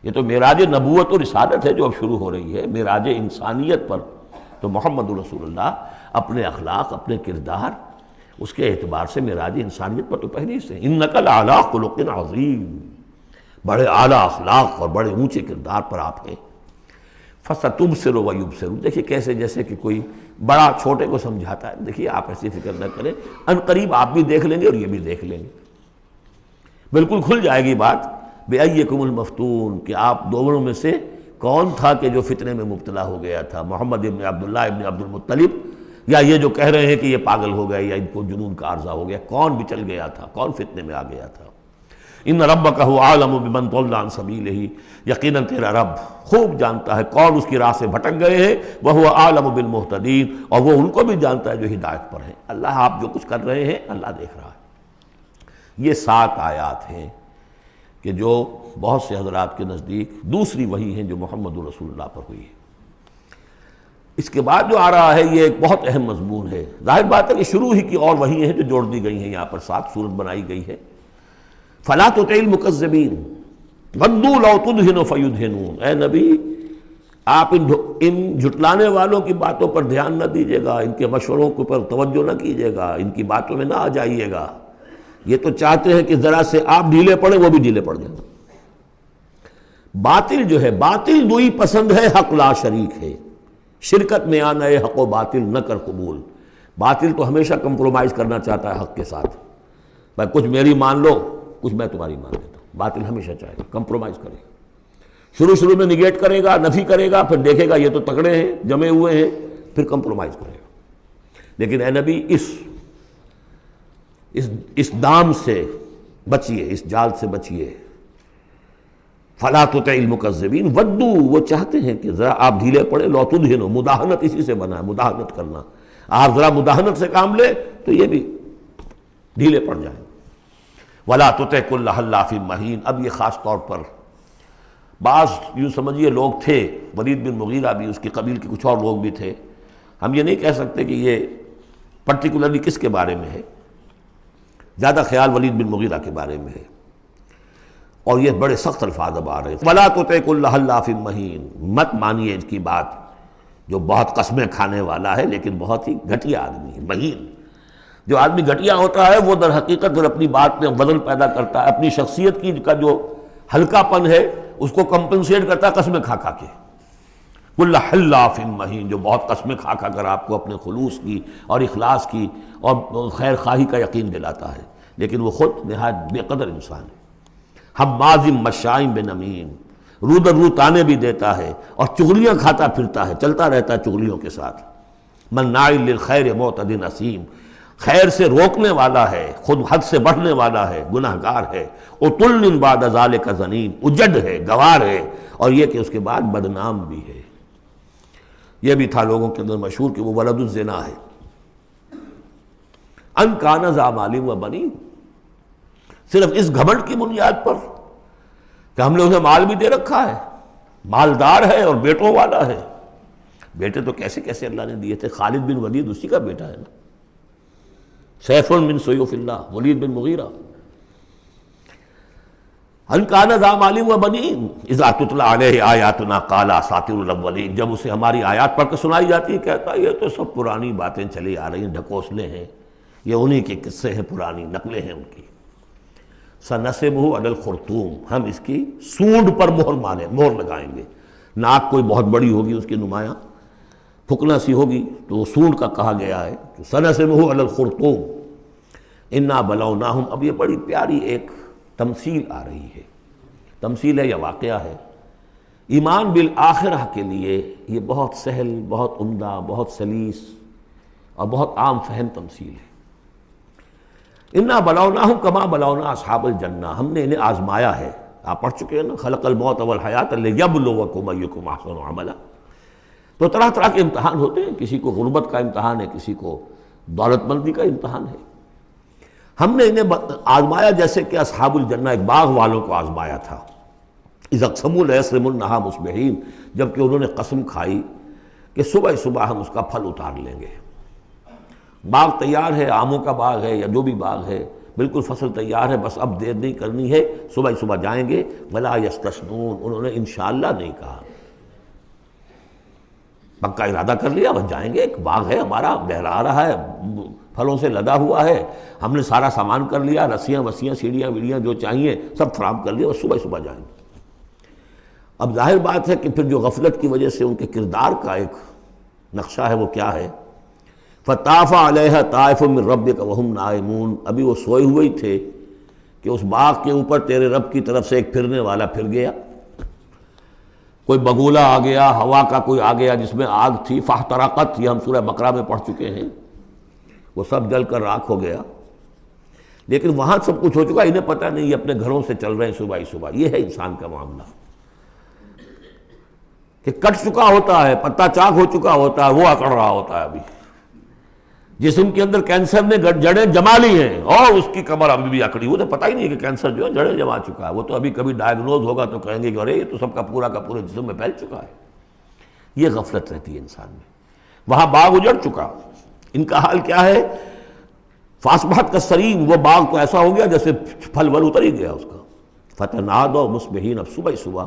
یہ تو معراج نبوت اور رسالت ہے جو اب شروع ہو رہی ہے۔ معراج انسانیت پر تو محمد رسول اللہ اپنے اخلاق، اپنے کردار، اس کے اعتبار سے معراج انسانیت پر تو پہلے سے۔ انک لعلی خلق عظیم، بڑے اعلیٰ اخلاق اور بڑے اونچے کردار پر آپ ہیں۔ فستبصر ویبصر، دیکھیے کیسے جیسے کہ کوئی بڑا چھوٹے کو سمجھاتا ہے۔ دیکھیے آپ ایسی فکر نہ کریں، ان قریب آپ بھی دیکھ لیں گے اور یہ بھی دیکھ لیں گے، بالکل کھل جائے گی بات۔ بِأَيِّكُمُ الْمَفْتُونُ، کہ آپ دونوں میں سے کون تھا کہ جو فتنے میں مبتلا ہو گیا تھا، محمد ابن عبداللہ ابن عبد المطلب، یا یہ جو کہہ رہے ہیں کہ یہ پاگل ہو گئے یا ان کو جنون کا عارضہ ہو گیا، کون بھی چل گیا تھا، کون فتنے میں آ گیا تھا۔ ان ربک هو اعلم بمن ضل عن سبیلہ، یقیناً تیرا رب خوب جانتا ہے کون اس کی راہ سے بھٹک گئے ہیں، وہو اعلم بالمہتدین، اور وہ ان کو بھی جانتا ہے جو ہدایت پر ہیں۔ اللہ آپ جو کچھ کر رہے ہیں اللہ دیکھ رہا ہے۔ یہ 7 آیات ہیں کہ جو بہت سے حضرات کے نزدیک دوسری وحی ہیں جو محمد رسول اللہ پر ہوئی ہے۔ اس کے بعد جو آ رہا ہے یہ ایک بہت اہم مضمون ہے۔ ظاہر بات ہے کہ شروع ہی کی اور وحی ہیں جو جوڑ دی گئی ہیں، یہاں پر 7 صورت بنائی گئی ہے۔ فَلَا تُطِعِ الْمُكَذِّبِينَ وَدُّوا لَوْ تُدْهِنُ فَيُدْهِنُونَ، اے نبی آپ ان جھٹلانے والوں کی باتوں پر دھیان نہ دیجیے گا، ان کے مشوروں کے اوپر توجہ نہ کیجیے گا، ان کی باتوں میں نہ آ جائیے گا۔ یہ تو چاہتے ہیں کہ ذرا سے آپ ڈھیلے پڑیں وہ بھی ڈھیلے پڑ جائیں۔ باطل جو ہے، باطل دوئی پسند ہے، حق لا شریک ہے۔ شرکت میں آنا ہے حق و باطل نہ کر قبول۔ باطل تو ہمیشہ کمپرومائز کرنا چاہتا ہے حق کے ساتھ، بھائی کچھ میری مان لو، کچھ میں تمہاری مان لیتا ہوں۔ باطل ہمیشہ چاہے گا کمپرومائز کرے گا، شروع میں نگیٹ کرے گا، نفی کرے گا، پھر دیکھے گا یہ تو تکڑے ہیں، جمے ہوئے ہیں، پھر کمپرومائز کرے گا۔ لیکن اے نبی اس دام سے بچیے، اس جال سے بچیے۔ فَلَا تُطِعِ الْمُكَذِّبِينَ وَدُّوا، وہ چاہتے ہیں کہ ذرا آپ ڈھیلے پڑے، لَوْ تُدْهِنُ، مداہنت اسی سے بنا ہے، مداہنت کرنا، آپ ذرا مداہنت سے کام لے تو یہ بھی ڈھیلے پڑ جائیں۔ وَلَا تُطِعْ كُلَّ حَلَّافٍ مَّهِينٍ، اب یہ خاص طور پر بعض یوں سمجھیے لوگ تھے، ولید بن مغیرہ بھی، اس کی قبیل کے کچھ اور لوگ بھی تھے، ہم یہ نہیں کہہ سکتے کہ یہ پرٹیکولرلی کس کے بارے میں ہے، زیادہ خیال ولید بن مغیرہ کے بارے میں ہے، اور یہ بڑے سخت الفاظ اب آ رہے ہیں۔ وَلَا تُطِعْ كُلَّ حَلَّافٍ مَّهِينٍ، مت مانیے اس کی بات جو بہت قسمیں کھانے والا ہے لیکن بہت ہی گھٹیا آدمی ہے۔ مہین، جو آدمی گھٹیا ہوتا ہے وہ در حقیقت پھر اپنی بات میں وزن پیدا کرتا ہے، اپنی شخصیت کی کا جو ہلکا پن ہے اس کو کمپنسیٹ کرتا ہے قسمیں کھا کھا کے۔ کل حلاف مہین، جو بہت قسمیں کھا کھا کر آپ کو اپنے خلوص کی اور اخلاص کی اور خیر خواہی کا یقین دلاتا ہے، لیکن وہ خود نہایت بے قدر انسان ہے۔ حماز مشاء بنمیم، رو در رو تانے بھی دیتا ہے اور چغلیاں کھاتا پھرتا ہے، چلتا رہتا ہے چغلیوں کے ساتھ۔ مناع للخیر معتد اثیم، خیر سے روکنے والا ہے، خود حد سے بڑھنے والا ہے، گناہ گار ہے، عتل بعد ذلک زنیم، اجڑ ہے، گوار ہے، اور یہ کہ اس کے بعد بدنام بھی ہے۔ یہ بھی تھا لوگوں کے اندر مشہور کہ وہ ولد الزنا ہے۔ ان کان ذا مال و بنین، صرف اس گھمنڈ کی بنیاد پر کہ ہم نے اسے مال بھی دے رکھا ہے، مالدار ہے اور بیٹوں والا ہے۔ بیٹے تو کیسے کیسے اللہ نے دیے تھے، خالد بن ولید اسی کا بیٹا ہے نا، سیف من سیوف اللہ، ولید بن مغیرہ۔ ان کان ذا مال و بنین اذا تتلی علیہ آیاتنا قال اساطیر الاولین، جب اسے ہماری آیات پڑھ کے سنائی جاتی ہے کہتا ہے یہ تو سب پرانی باتیں چلی آ رہی ہیں، ڈھکوسلے ہیں، یہ انہی کے قصے ہیں، پرانی نقلیں ہیں ان کی۔ سنسمہ علی الخرطوم، ہم اس کی سونڈ پر مہر لگائیں گے۔ ناک کوئی بہت بڑی ہوگی اس کی نمایاں، پھکنا سی ہوگی تو وہ سونڈ کا کہا گیا ہے۔ سنسمہ علی الخرطوم انا بلوناہم، اب یہ بڑی پیاری ایک تمثیل آ رہی ہے، تمثیل ہے یا واقعہ ہے۔ ایمان بالآخرہ کے لیے یہ بہت سہل، بہت عمدہ، بہت سلیس اور بہت عام فہم تمثیل ہے۔ انا بلوناہم کما بلونا اصحاب الجنہ، ہم نے انہیں آزمایا ہے۔ آپ پڑھ چکے ہیں نا، خلق الموت والحیات لیبلوکم ایکم احسن عملا۔ تو طرح طرح کے امتحان ہوتے ہیں، کسی کو غربت کا امتحان ہے، کسی کو دولت مندی کا امتحان ہے۔ ہم نے انہیں آزمایا جیسے کہ اصحاب الجنہ ایک باغ والوں کو آزمایا تھا۔ اذا اقسموا لیصرمنھا مصبحین، جبکہ انہوں نے قسم کھائی کہ صبح صبح ہم اس کا پھل اتار لیں گے۔ باغ تیار ہے، آموں کا باغ ہے یا جو بھی باغ ہے، بالکل فصل تیار ہے، بس اب دیر نہیں کرنی ہے، صبح صبح جائیں گے۔ ولا یستثنون، انہوں نے انشاءاللہ نہیں کہا، پکا ارادہ کر لیا، بس جائیں گے، ایک باغ ہے ہمارا، لہرا رہا ہے، پھلوں سے لدا ہوا ہے، ہم نے سارا سامان کر لیا، رسیاں وسیاں سیڑھیاں ویڑیاں جو چاہیے سب فراہم کر لیا، اور صبح صبح جائیں گے۔ اب ظاہر بات ہے کہ پھر جو غفلت کی وجہ سے ان کے کردار کا ایک نقشہ ہے وہ کیا ہے؟ فطاف علیہا طائف من ربک وہم نائمون، ابھی وہ سوئے ہوئے ہی تھے کہ اس باغ کے اوپر تیرے رب کی طرف سے ایک پھرنے والا پھر گیا، کوئی بگولہ آ گیا، ہوا کا کوئی آ گیا جس میں آگ تھی، فاحترقت، یہ ہم سورہ بقرہ میں پڑھ چکے ہیں، وہ سب جل کر راکھ ہو گیا۔ لیکن وہاں سب کچھ ہو چکا، انہیں پتہ نہیں، یہ اپنے گھروں سے چل رہے ہیں صبح ہی صبح۔ یہ ہے انسان کا معاملہ کہ کٹ چکا ہوتا ہے، پتا چاک ہو چکا ہوتا ہے، وہ اکڑ رہا ہوتا ہے۔ ابھی جسم کے اندر کینسر نے جڑیں جما لی ہیں اور اس کی کمر ابھی بھی اکڑی، وہ تو پتہ ہی نہیں کہ کینسر جو ہے جڑیں جما چکا ہے، وہ تو ابھی کبھی ڈائگنوز ہوگا تو کہیں گے کہ ارے یہ تو سب کا پورا جسم میں پھیل چکا ہے۔ یہ غفلت رہتی ہے انسان میں۔ وہاں باغ اجڑ چکا، ان کا حال کیا ہے؟ فاصبحت کالصریم، وہ باغ تو ایسا ہو گیا جیسے پھل ول اتر ہی گیا اس کا۔ فتنادوا مصبحین، اب صبح صبح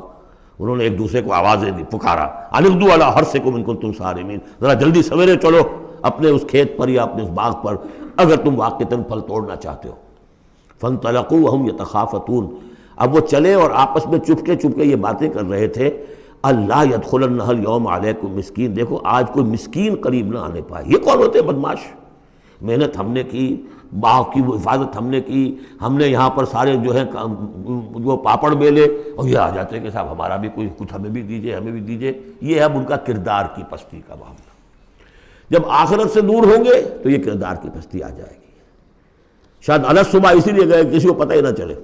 انہوں نے ایک دوسرے کو آوازیں دی، پکارا، ان اغدوا علی حرثکم ان کنتم صارمین، ذرا جلدی سویرے چلو اپنے اس کھیت پر یا اپنے اس باغ پر اگر تم واقعتاً پھل توڑنا چاہتے ہو۔ فانطلقوا وہم یتخافتون، اب وہ چلے اور آپس میں چپکے چپکے یہ باتیں کر رہے تھے، اللہ یدخلنہ اليوم علیکم مسکین، دیکھو آج کوئی مسکین قریب نہ آنے پائے۔ یہ کون ہوتے ہیں بدماش؟ محنت ہم نے کی، باغ کی وہ حفاظت ہم نے کی، ہم نے یہاں پر سارے جو ہے وہ پاپڑ بیلے، اور یہ آ جاتے ہیں کہ صاحب ہمارا بھی کوئی کچھ ہمیں بھی دیجئے، ہمیں بھی دیجئے۔ یہ ہے اب ان کا کردار کی پستی کا معاملہ۔ جب آخرت سے دور ہوں گے تو یہ کردار کی پستی آ جائے گی۔ شاید الگ صبح اسی لیے گئے کسی کو پتہ ہی نہ چلے۔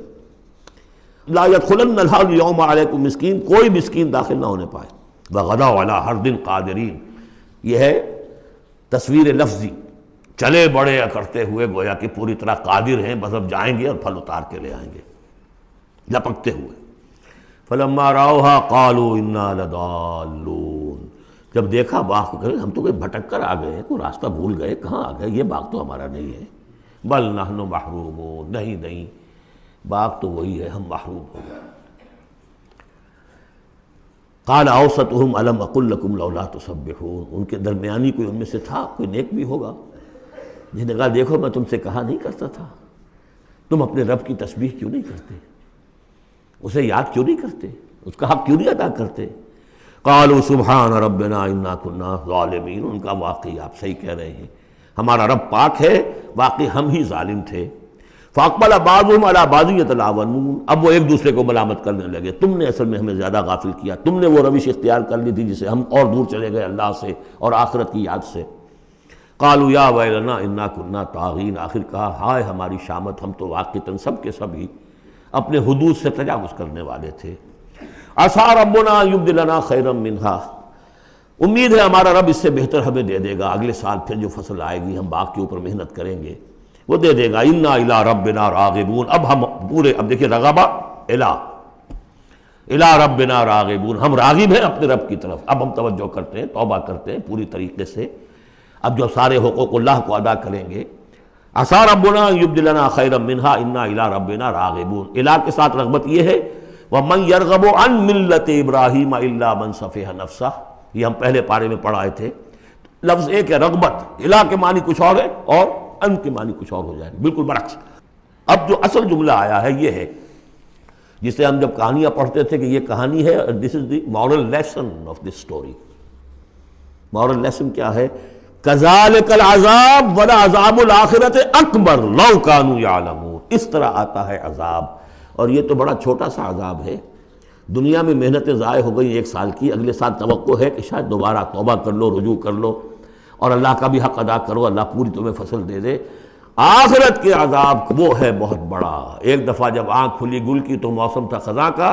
لا يدخلن اليوم علیکم مسکین، کوئی مسکین داخل نہ ہونے پائے۔ وغدوا علی حرد قادرین، یہ ہے تصویر لفظی، چلے بڑے کرتے ہوئے گویا کہ پوری طرح قادر ہیں، بس اب جائیں گے اور پھل اتار کے لے آئیں گے لپکتے ہوئے۔ فلما رأوها قالوا انا لضالون، جب دیکھا باغ کو کہ ہم تو کوئی بھٹک کر آ گئے، کوئی راستہ بھول گئے، کہاں آ گئے، یہ باغ تو ہمارا نہیں ہے۔ بل نحن محرومون، نہیں نہیں باغ تو وہی ہے، ہم محروم ہو گئے۔ قال اوسطهم الم اقل لكم لولا تسبحون، ان کے درمیانی کوئی ان میں سے تھا، کوئی نیک بھی ہوگا جس نے کہا دیکھو میں تم سے کہا نہیں کرتا تھا، تم اپنے رب کی تسبیح کیوں نہیں کرتے، اسے یاد کیوں نہیں کرتے، اس کا حق کیوں نہیں ادا کرتے۔ قالوا سبحان ربنا انا كنا ظالمین، ان کا واقعی آپ صحیح کہہ رہے ہیں، ہمارا رب پاک ہے، واقعی ہم ہی ظالم تھے۔ فاقبل بعضهم على بعض يتلاونون، اب وہ ایک دوسرے کو ملامت کرنے لگے، تم نے اصل میں ہمیں زیادہ غافل کیا، تم نے وہ روش اختیار کر لی تھی جسے ہم اور دور چلے گئے اللہ سے اور آخرت کی یاد سے۔ قالوا یا ویلنا انا کنا طاغین، آخر کہا ہائے ہماری شامت، ہم تو واقعتاً سب کے سب ہی اپنے حدود سے تجاوز کرنے والے تھے۔ عسیٰ ربنا ان یبدلنا خیرا منہا، امید ہے ہمارا رب اس سے بہتر ہمیں دے دے گا، اگلے سال پھر جو فصل آئے گی ہم باغ کے اوپر محنت کریں گے وہ دے دے گا۔ انا الی ربنا راغبون، اب ہم پورے، اب دیکھیں رغبہ الی ربنا راغبون، ہم راغب ہیں اپنے رب کی طرف، اب ہم توجہ کرتے ہیں، توبہ کرتے ہیں پوری طریقے سے، اب جو سارے حقوق اللہ کو ادا کریں گے۔ عسیٰ ربنا ان یبدلنا خیرا منہا انا الی ربنا راغبون، الی کے ساتھ رغبت یہ ہے وَمَنْ يَرْغَبُ عَنْ مِلَّةِ إِبْرَاهِيمَ إِلَّا مَنْ سَفِهَ نَفْسَهُ، یہ ہم پہلے پارے میں پڑھ آئے تھے۔ لفظ ایک ہے رغبت، الا کے معنی کچھ اور ہے اور ان کے معنی کچھ اور ہو جائے، بالکل برعکس۔ اب جو اصل جملہ آیا ہے یہ ہے جسے ہم جب کہانیاں پڑھتے تھے کہ یہ کہانی ہے، this is the moral lesson of this story. Moral lesson کیا ہے؟ كَذَلِكَ الْعَذَابُ وَلَعَذَابُ الْآخِرَةِ أَكْبَرُ لَوْ كَانُوا يَعْلَمُونَ، اس طرح آتا ہے عذاب، اور یہ تو بڑا چھوٹا سا عذاب ہے۔ دنیا میں محنتیں ضائع ہو گئی ایک سال کی، اگلے سال توقع ہے کہ شاید دوبارہ توبہ کر لو، رجوع کر لو اور اللہ کا بھی حق ادا کرو، اللہ پوری تمہیں فصل دے دے۔ آخرت کے عذاب وہ ہے بہت بڑا، ایک دفعہ جب آنکھ کھلی گل کی تو موسم تھا خزاں کا،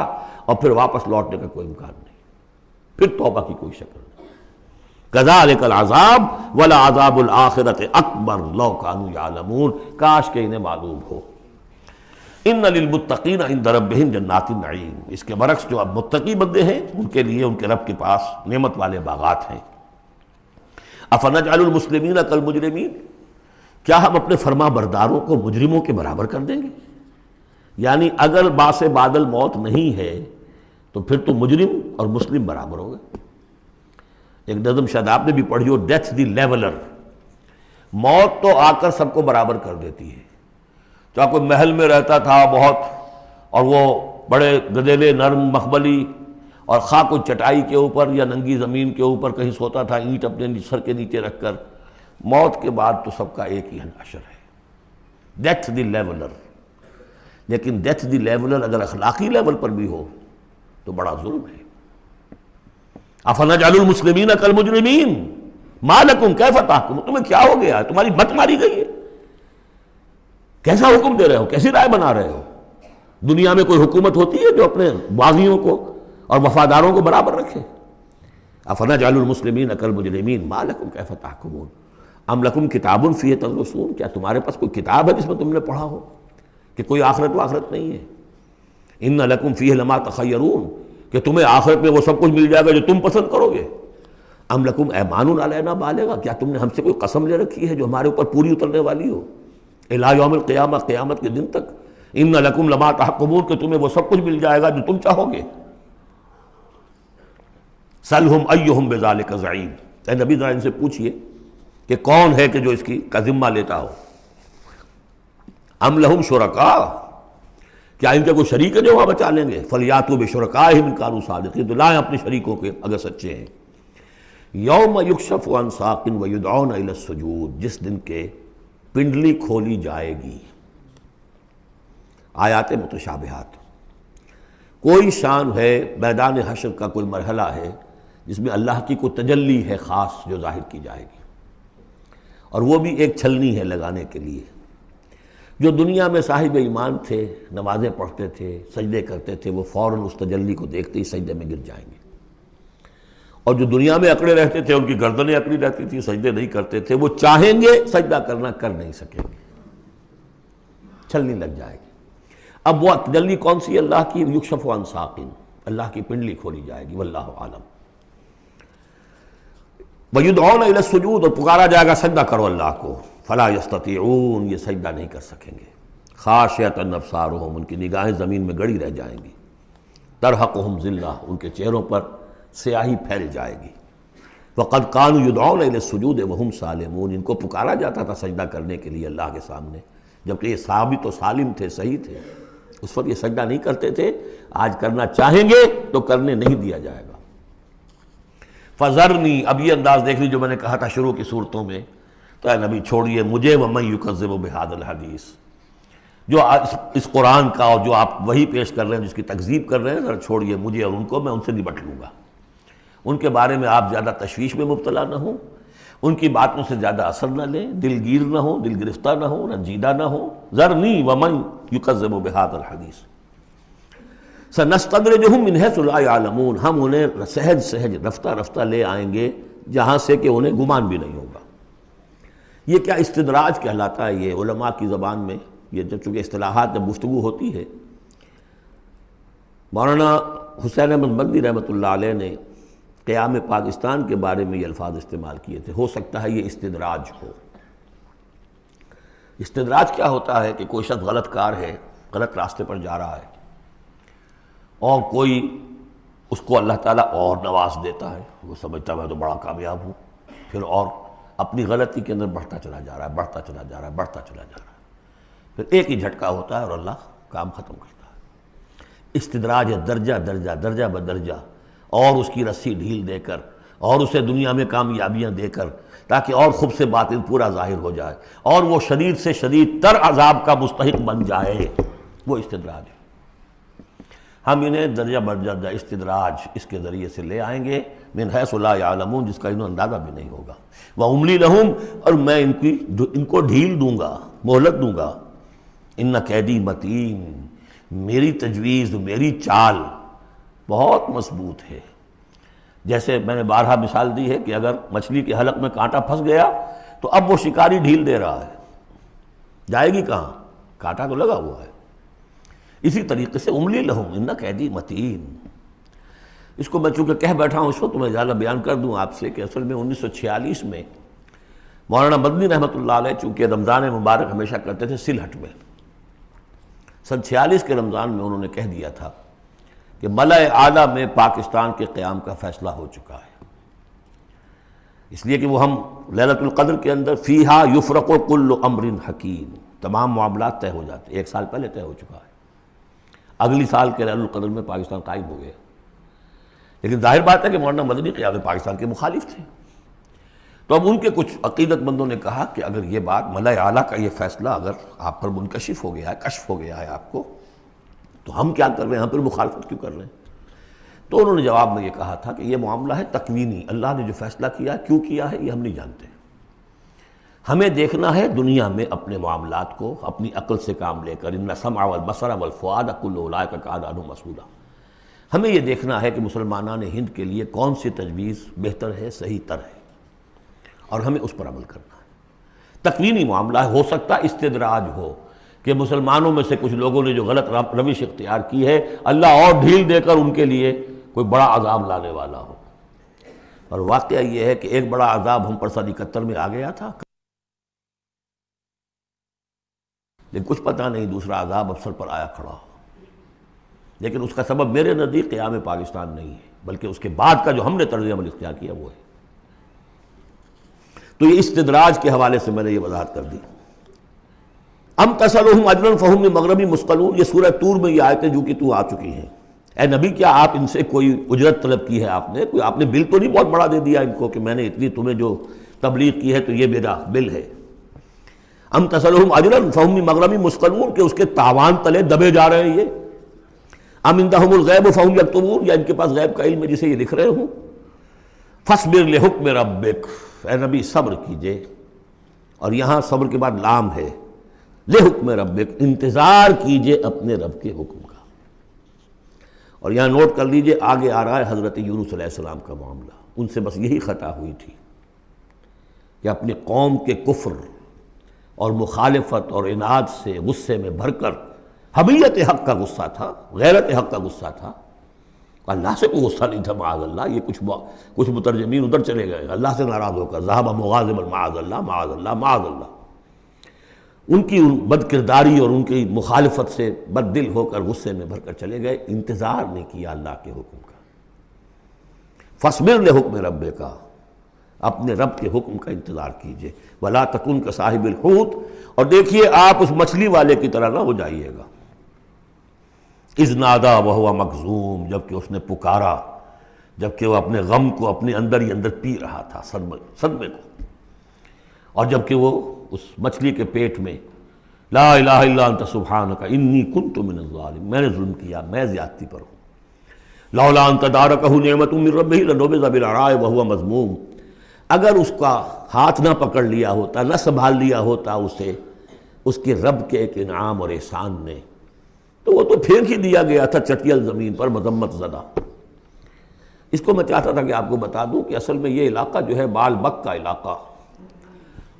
اور پھر واپس لوٹنے کا کوئی امکان نہیں، پھر توبہ کی کوئی شکل نہیں۔ کذالک العذاب ولعذاب الآخرۃ اکبر لو کانوا یعلمون، کاش کہ انہیں معلوم ہو۔ ان للمتقین عند ربہم جنات النعیم، اس کے برعکس جو اب متقی بندے ہیں ان کے لیے ان کے رب کے پاس نعمت والے باغات ہیں۔ افنجعل المسلمین کالمجرمین، کیا ہم اپنے فرما برداروں کو مجرموں کے برابر کر دیں گے؟ یعنی اگر باعث بادل موت نہیں ہے تو پھر تو مجرم اور مسلم برابر ہو گئے۔ ایک نظم شاید آپ نے بھی پڑھی ہو، ڈیتھ دی لیولر، موت تو آ کر سب کو برابر کر دیتی ہے۔ چاہے کوئی محل میں رہتا تھا بہت اور وہ بڑے گدیلے نرم مخملی، اور خواہ کوئی چٹائی کے اوپر یا ننگی زمین کے اوپر کہیں سوتا تھا اینٹ اپنے سر کے نیچے رکھ کر، موت کے بعد تو سب کا ایک ہی حشر ہے، ڈیتھ دی لیولر۔ لیکن ڈیتھ دی لیولر اگر اخلاقی لیول پر بھی ہو تو بڑا ظلم ہے۔ افنجعل المسلمین کالمجرمین ما لکم کیف تحکمون، تمہیں کیا ہو گیا ہے، تمہاری مت ماری گئی ہے، کیسا حکم دے رہے ہو، کیسی رائے بنا رہے ہو؟ دنیا میں کوئی حکومت ہوتی ہے جو اپنے باغیوں کو اور وفاداروں کو برابر رکھے؟ افنجعل المسلمین کالمجرمین ما لکم کیف تحکمون ام لکم کتاب فیہ تدرسون، کیا تمہارے پاس کوئی کتاب ہے جس میں تم نے پڑھا ہو کہ کوئی آخرت و آخرت نہیں ہے؟ ان لکم فیہ لما تخیرون، کہ تمہیں آخرت میں وہ سب کچھ مل جائے گا جو تم پسند کرو گے۔ ام لکم ایمان علینا بالغا، کیا تم نے ہم سے کوئی قسم لے رکھی ہے جو ہمارے اوپر پوری اترنے والی ہو الی یوم القیامہ، قیامت کے دن تک؟ ان لکم لما تحکمون، کہ تمہیں وہ سب کچھ مل جائے گا جو تم چاہو گے۔ سلہم ایہم بذالک زعیم، اے نبی ذرا ان سے پوچھئے کہ کون ہے کہ جو اس کی کا ذمہ لیتا ہو۔ ام لہم شرکاء، کیا ان کے کوئی شریک ہے جو وہاں بچا لیں گے؟ فلیاتوا بشرکائہم ان کانوا صادقین، تو لائیں اپنے شریکوں کے اگر سچے ہیں۔ یوم یکشف عن ساق ویدعون الی السجود، جس دن کے پنڈلی کھولی جائے گی۔ آیات متشابہات، کوئی شان ہے، میدان حشر کا کوئی مرحلہ ہے جس میں اللہ کی کوئی تجلی ہے خاص جو ظاہر کی جائے گی، اور وہ بھی ایک چھلنی ہے لگانے کے لیے۔ جو دنیا میں صاحب ایمان تھے، نمازیں پڑھتے تھے، سجدے کرتے تھے، وہ فوراً اس تجلی کو دیکھتے ہی سجدے میں گر جائیں گے، اور جو دنیا میں اکڑے رہتے تھے ان کی گردنیں اکڑی رہتی تھی، سجدے نہیں کرتے تھے، وہ چاہیں گے سجدہ کرنا کر نہیں سکیں گے، چھلنی لگ جائے گی۔ اب وہ تجلی کون سی؟ اللہ کی یکشف عن ساق، اللہ کی پنڈلی کھولی جائے گی، واللہ عالم۔ وَيُدْعَوْنَ إِلَى السُّجُودِ، اور پکارا جائے گا سجدہ کرو اللہ کو، فَلَا يَسْتَطِيعُونَ، یہ سجدہ نہیں کر سکیں گے۔ خَاشِعَةً أَبْصَارُهُمْ، ان کی نگاہیں زمین میں گڑی رہ جائیں گی۔ تَرْهَقُهُمْ ذِلَّةٌ، ان کے چہروں پر سیاہی پھیل جائے گی۔ وَقَدْ كَانُوا يُدْعَوْنَ إِلَى السُّجُودِ وَهُمْ سَالِمُونَ، ان کو پکارا جاتا تھا سجدہ کرنے کے لیے اللہ کے سامنے، جبکہ یہ ثابت و سالم تھے، صحیح تھے، اس وقت یہ سجدہ نہیں کرتے تھے۔ آج کرنا چاہیں گے تو کرنے نہیں دیا جائے گا۔ فَذَرْنِي، اب یہ انداز دیکھ لی جو میں نے کہا تھا شروع کی صورتوں میں، تو اے نبی چھوڑیے مجھے، وَمَن يُكَذِّبُ بِهَذَا الْحَدِيثِ، جو اس قرآن کا اور جو آپ وہی پیش کر رہے ہیں جس کی تکذیب کر رہے ہیں، ذرا چھوڑیے مجھے اور ان کو، میں ان سے نبٹ لوں گا، ان کے بارے میں آپ زیادہ تشویش میں مبتلا نہ ہوں۔ ان کی باتوں سے زیادہ اثر نہ لیں، دلگیر نہ ہو، دل گرفتہ نہ ہو، رنجیدہ نہ ہو. ذرنی ومن یکذب بہذا الحدیث سنستدرجہم من حیث لا یعلمون، ہم انہیں سہج سہج رفتہ رفتہ لے آئیں گے جہاں سے کہ انہیں گمان بھی نہیں ہوگا. یہ کیا استدراج کہلاتا ہے یہ علماء کی زبان میں. یہ جب چونکہ اصطلاحات جب گفتگو ہوتی ہے، مولانا حسین احمد مدنی رحمۃ اللہ علیہ نے قیام پاکستان کے بارے میں یہ الفاظ استعمال کیے تھے. ہو سکتا ہے یہ استدراج ہو. استدراج کیا ہوتا ہے کہ کوئی شخص غلط کار ہے، غلط راستے پر جا رہا ہے، اور کوئی اس کو اللہ تعالیٰ اور نواز دیتا ہے، وہ سمجھتا ہے میں تو بڑا کامیاب ہوں، پھر اور اپنی غلطی کے اندر بڑھتا چلا جا رہا ہے، بڑھتا چلا جا رہا ہے، بڑھتا چلا جا رہا ہے، پھر ایک ہی جھٹکا ہوتا ہے اور اللہ کام ختم کرتا ہے. استدراج ہے درجہ درجہ، درجہ بدرجہ، اور اس کی رسی ڈھیل دے کر، اور اسے دنیا میں کامیابیاں دے کر، تاکہ اور خوب سے باطن پورا ظاہر ہو جائے اور وہ شدید سے شدید تر عذاب کا مستحق بن جائے. وہ استدراج ہے. ہم انہیں درجہ بدرجہ استدراج اس کے ذریعے سے لے آئیں گے من حیث لا یعلمون، جس کا انہیں اندازہ بھی نہیں ہوگا. وَأُمْلِي لَهُمْ، اور میں ان کو ڈھیل دوں گا، مہلت دوں گا. ان کیدی متین، میری تجویز، میری چال بہت مضبوط ہے. جیسے میں نے بارہا مثال دی ہے کہ اگر مچھلی کے حلق میں کانٹا پھنس گیا تو اب وہ شکاری ڈھیل دے رہا ہے، جائے گی کہاں؟ کانٹا تو لگا ہوا ہے. اسی طریقے سے املی لہم ان قیدی متین. اس کو میں چونکہ کہہ بیٹھا ہوں اس وقت، تو میں زیادہ بیان کر دوں آپ سے کہ اصل میں 1946 میں مولانا مدنی رحمۃ اللہ علیہ چونکہ رمضان مبارک ہمیشہ کرتے تھے سلہٹ میں، سن 46 کے رمضان میں انہوں نے کہہ دیا تھا کہ ملأ اعلیٰ میں پاکستان کے قیام کا فیصلہ ہو چکا ہے. اس لیے کہ وہ ہم لیلۃ القدر کے اندر فیہا یفرق کل امر حکیم، تمام معاملات طے ہو جاتے، 1 سال پہلے طے ہو چکا ہے. اگلی سال کے لیلۃ القدر میں پاکستان قائم ہو گیا. لیکن ظاہر بات ہے کہ مولانا مدنی قیام پاکستان کے مخالف تھے. تو اب ان کے کچھ عقیدت مندوں نے کہا کہ اگر یہ بات ملأ اعلیٰ کا یہ فیصلہ اگر آپ پر منکشف ہو گیا ہے، کشف ہو گیا ہے آپ کو، تو ہم کیا کر رہے ہیں، ہم پھر مخالفت کیوں کر رہے ہیں؟ تو انہوں نے جواب میں یہ کہا تھا کہ یہ معاملہ ہے تکوینی، اللہ نے جو فیصلہ کیا ہے، کیوں کیا ہے یہ ہم نہیں جانتے. ہمیں دیکھنا ہے دنیا میں اپنے معاملات کو اپنی عقل سے کام لے کر، ان السمع والبصر والفؤاد کل اولئک کان عنہ مسئولا. ہمیں یہ دیکھنا ہے کہ مسلمانان ہند کے لیے کون سی تجویز بہتر ہے، صحیح تر ہے، اور ہمیں اس پر عمل کرنا ہے. تکوینی معاملہ ہے، ہو سکتا ہے استدراج ہو کہ مسلمانوں میں سے کچھ لوگوں نے جو غلط روش اختیار کی ہے، اللہ اور ڈھیل دے کر ان کے لیے کوئی بڑا عذاب لانے والا ہو. اور واقعہ یہ ہے کہ ایک بڑا عذاب ہم پر سن 71 میں آ گیا تھا، لیکن کچھ پتہ نہیں دوسرا عذاب اب سر پر آیا کھڑا ہو. لیکن اس کا سبب میرے نزدیک قیام پاکستان نہیں ہے، بلکہ اس کے بعد کا جو ہم نے طرز عمل اختیار کیا وہ ہے. تو یہ استدراج کے حوالے سے میں نے یہ وضاحت کر دی. ام تسألہم اجرا فہم من مغرم مثقلون، یہ سورہ طور میں یہ آیتیں جو کہ تو آ چکی ہیں. اے نبی کیا آپ ان سے کوئی اجرت طلب کی ہے؟ آپ نے بل تو نہیں بہت بڑا دے دیا ان کو کہ میں نے اتنی تمہیں جو تبلیغ کی ہے تو یہ میرا بل ہے. ام تسألہم اجرا فہم من مغرم مثقلون، کہ اس کے تاوان تلے دبے جا رہے ہیں یہ. ام عندہم الغیب فہم یکتبون، یا ان کے پاس غیب کا علم ہے جسے یہ لکھ رہے ہوں. فاصبر لحکم ربک، اے نبی صبر کیجئے، اور یہاں صبر کے بعد لام ہے، لحکم ربک، انتظار کیجئے اپنے رب کے حکم کا. اور یہاں نوٹ کر لیجئے آگے آ رہا ہے حضرت یونس علیہ السلام کا معاملہ. ان سے بس یہی خطا ہوئی تھی کہ اپنی قوم کے کفر اور مخالفت اور عناد سے غصے میں بھر کر، حمیت حق کا غصہ تھا، غیرت حق کا غصہ تھا. اللہ سے کوئی غصہ نہیں تھا معاذ اللہ. یہ کچھ مترجمین ادھر چلے گئے اللہ سے ناراض ہو کر، ذهب مغاضبا معاذ اللہ معاذ اللہ معاذ اللہ. ان کی بد کرداری اور ان کی مخالفت سے بد دل ہو کر غصے میں بھر کر چلے گئے، انتظار نہیں کیا اللہ کے حکم کا. فاصبر لحکم ربک، اپنے رب کے حکم کا انتظار کیجئے. ولا تکن کصاحب الحوت، اور دیکھیے آپ اس مچھلی والے کی طرح نہ ہو جائیے گا. اذ نادا وہو مکظوم، جبکہ اس نے پکارا جبکہ وہ اپنے غم کو اپنے اندر ہی اندر پی رہا تھا، صدمے کو. اور جبکہ وہ اس مچھلی کے پیٹ میں لا الہ الا انت سبحانک انی کنت من الظالمین، میں نے ظلم کیا، میں زیادتی پر ہوں. لولا ان تدارکہ نعمت من ربہ لنبذ بالعراء وہو مذموم، اگر اس کا ہاتھ نہ پکڑ لیا ہوتا، نہ سنبھال لیا ہوتا اسے اس کے رب کے ایک انعام اور احسان نے، تو وہ تو پھینک ہی دیا گیا تھا چٹیل زمین پر مذمت زدہ۔ اس کو میں چاہتا تھا کہ آپ کو بتا دوں کہ اصل میں یہ علاقہ جو ہے بال بک کا علاقہ،